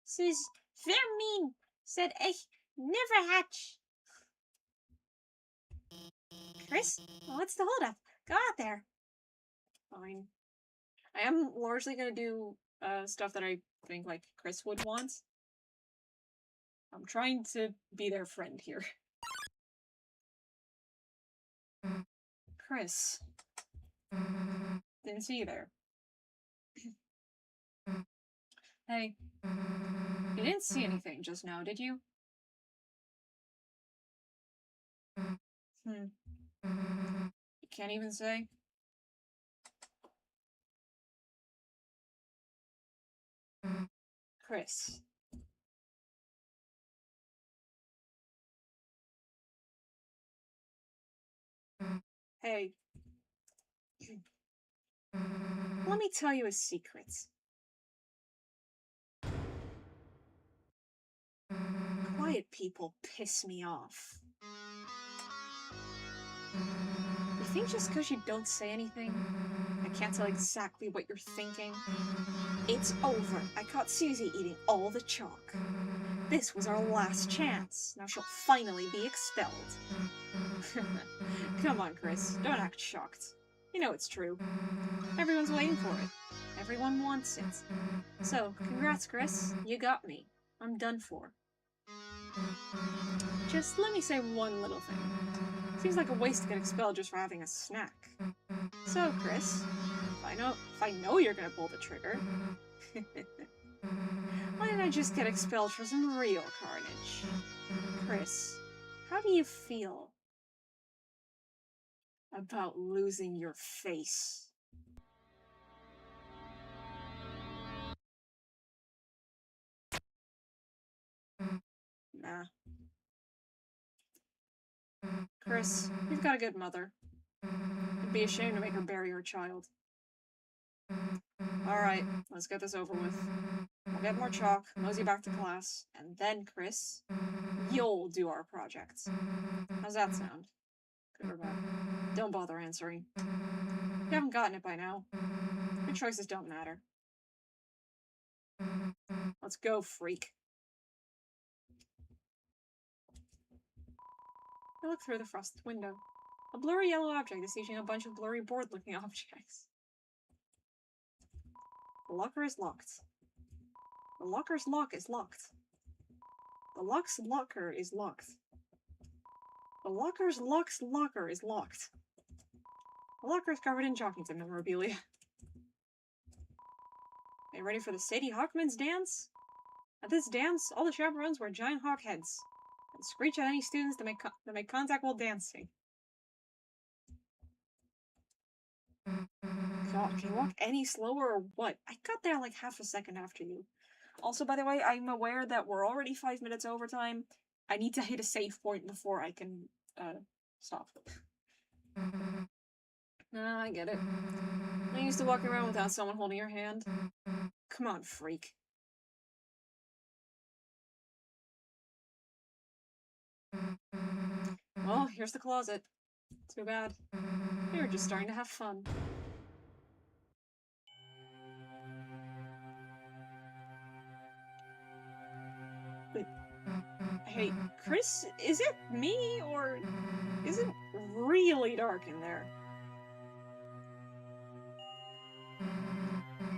Susie, very mean, said never hatch. Chris, what's the holdup? Go out there. Fine. I am largely gonna do stuff that I think like Chris would want. I'm trying to be their friend here. Chris. Didn't see you there. Hey. You didn't see anything just now, did you? You can't even say? Chris. Hey. Let me tell you a secret. Quiet people piss me off. You think just because you don't say anything, I can't tell exactly what you're thinking? It's over. I caught Susie eating all the chalk. This was our last chance. Now she'll finally be expelled. Come on, Chris. Don't act shocked. You know it's true. Everyone's waiting for it. Everyone wants it. So, congrats, Chris. You got me. I'm done for. Just let me say one little thing. Seems like a waste to get expelled just for having a snack. So, Chris, if I know you're gonna pull the trigger, why didn't I just get expelled for some real carnage? Chris, how do you feel about losing your face? Nah. Chris, you've got a good mother. It'd be a shame to make her bury her child. Alright, let's get this over with. We'll get more chalk, mosey back to class, and then, Chris, you'll do our projects. How's that sound? Good or bad? Don't bother answering. You haven't gotten it by now. Your choices don't matter. Let's go, freak. I look through the frosted window. A blurry yellow object is teaching a bunch of blurry board-looking objects. The locker is locked. The locker's lock is locked. The lock's locker is locked. The locker's locker is locked. The locker is covered in Jockington memorabilia. Are you ready for the Sadie Hawkman's dance? At this dance, all the chaperones wear giant hawk heads and screech at any students that make contact while dancing. God, can you walk any slower or what? I got there like half a second after you. Also, by the way, I'm aware that we're already 5 minutes over time. I need to hit a save point before I can, stop. I get it. I'm used to walking around without someone holding your hand. Come on, freak. Well, here's the closet. Too bad. We were just starting to have fun. Wait. Hey, Chris, is it me, or is it really dark in there?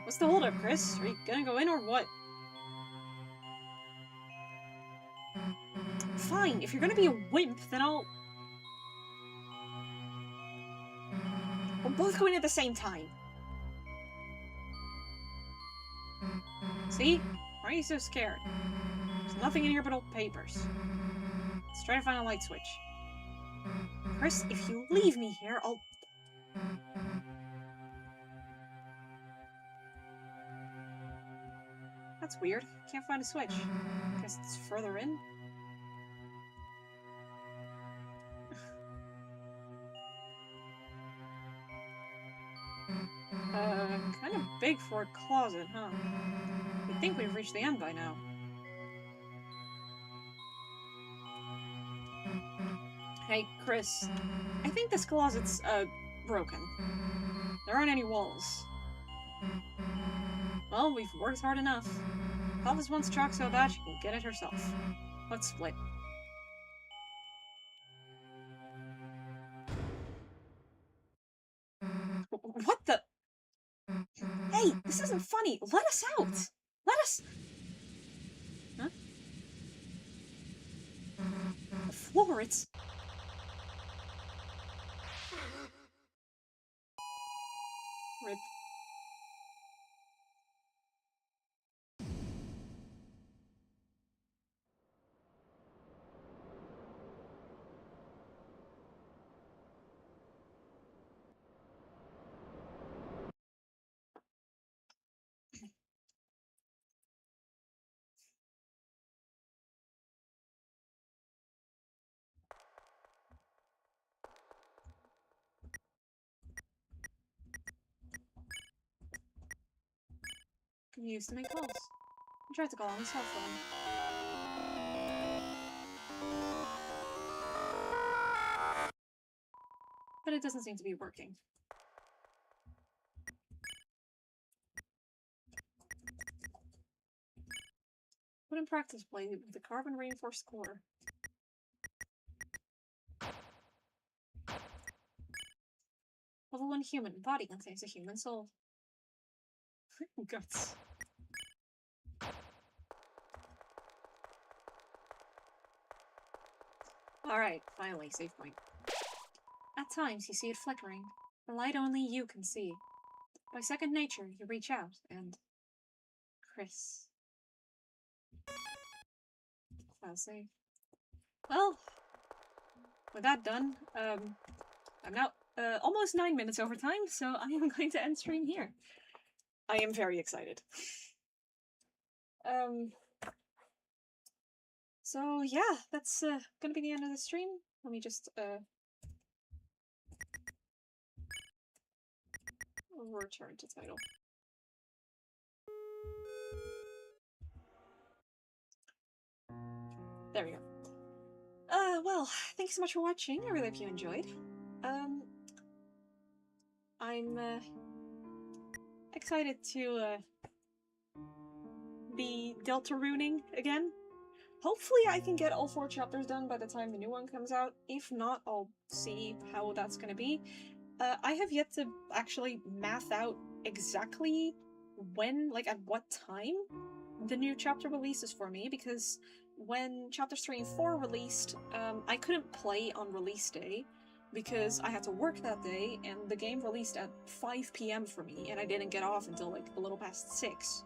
What's the holdup, Chris? Are you gonna go in or what? Fine, if you're gonna be a wimp, then I'll... We'll both go in at the same time. See? Why are you so scared? There's nothing in here but old papers. Let's try to find a light switch. Chris, if you leave me here, I'll... That's weird. Can't find a switch. Guess it's further in? Kind of big for a closet, huh? You'd think we've reached the end by now. Hey, Chris. I think this closet's, broken. There aren't any walls. Well, we've worked hard enough. Papa's wants chalk so bad she can get it herself. Let's split. What the? Hey, this isn't funny. Let us out. Let us... Huh? The floor, it's... Rip. Can use to make calls. I tried to call on his cell phone. But it doesn't seem to be working. Put in practice play with the carbon reinforced core. Level 1 human. Body contains a human soul. Guts. Alright, finally, save point. At times, you see it flickering. The light only you can see. By second nature, you reach out, and... Chris. I'll say. Well, with that done, I'm now almost 9 minutes over time, so I am going to end stream here. I am very excited. So yeah, that's gonna be the end of the stream. Let me just return to title. There we go. Well, thanks so much for watching. I really hope you enjoyed. I'm excited to be Deltaruning again. Hopefully I can get all 4 chapters done by the time the new one comes out. If not, I'll see how that's gonna be. I have yet to actually math out exactly when, like at what time, the new chapter releases for me, because when chapters 3 and 4 released, I couldn't play on release day because I had to work that day, and the game released at 5 PM for me, and I didn't get off until like a little past 6.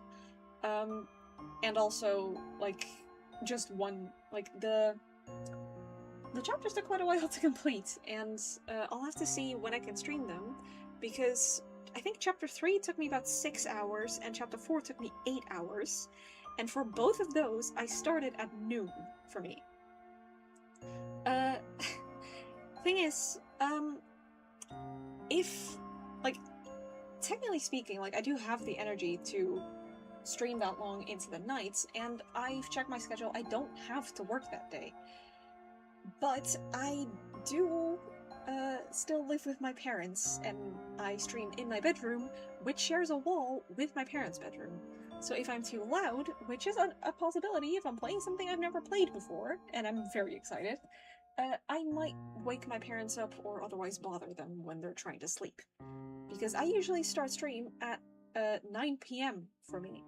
And also, like, just one, like, the chapters took quite a while to complete, and I'll have to see when I can stream them, because I think chapter 3 took me about 6 hours, and chapter 4 took me 8 hours, and for both of those, I started at noon for me. Thing is, if, like, technically speaking, like, I do have the energy to stream that long into the nights, and I've checked my schedule, I don't have to work that day. But I do still live with my parents, and I stream in my bedroom, which shares a wall with my parents' bedroom. So if I'm too loud, which is a possibility if I'm playing something I've never played before, and I'm very excited, I might wake my parents up or otherwise bother them when they're trying to sleep. Because I usually start stream at 9 PM for me.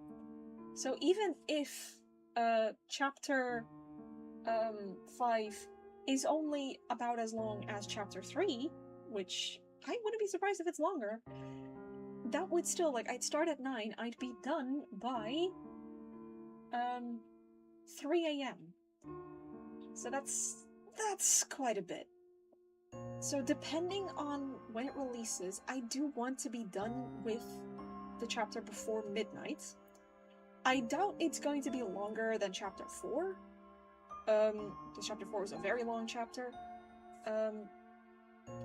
So even if chapter 5 is only about as long as chapter 3, which I wouldn't be surprised if it's longer, that would still, like, I'd start at 9, I'd be done by 3 AM. So that's quite a bit. So depending on when it releases, I do want to be done with the chapter before midnight. I doubt it's going to be longer than chapter 4. Because chapter 4 is a very long chapter.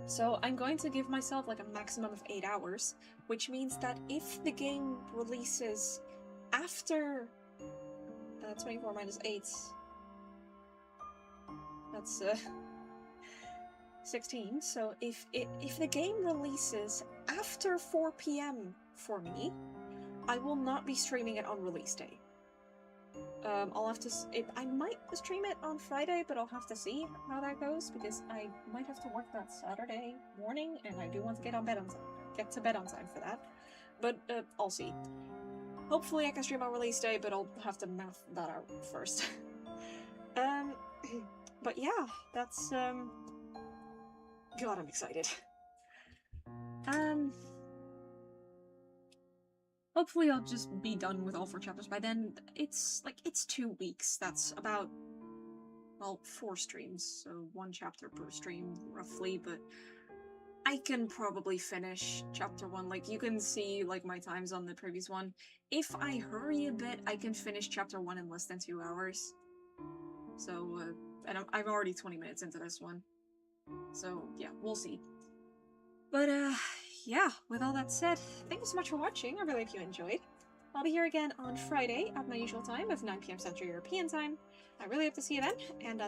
So I'm going to give myself like a maximum of 8 hours, which means that if the game releases after 24 minus 8, that's 16. So if the game releases after 4 PM for me, I will not be streaming it on release day. I'll have to. I might stream it on Friday, but I'll have to see how that goes, because I might have to work that Saturday morning, and I do want to get to bed on time for that. But I'll see. Hopefully, I can stream on release day, but I'll have to math that out first. But yeah, that's God, I'm excited. Hopefully I'll just be done with all 4 chapters by then. It's 2 weeks. That's about, well, 4 streams, so 1 chapter per stream, roughly, but I can probably finish chapter 1. Like, you can see, like, my times on the previous one. If I hurry a bit, I can finish chapter 1 in less than 2 hours. So, and I'm already 20 minutes into this one. So, yeah, we'll see. But, yeah, with all that said, thank you so much for watching. I really hope you enjoyed. I'll be here again on Friday at my usual time of 9 PM Central European Time. I really hope to see you then, and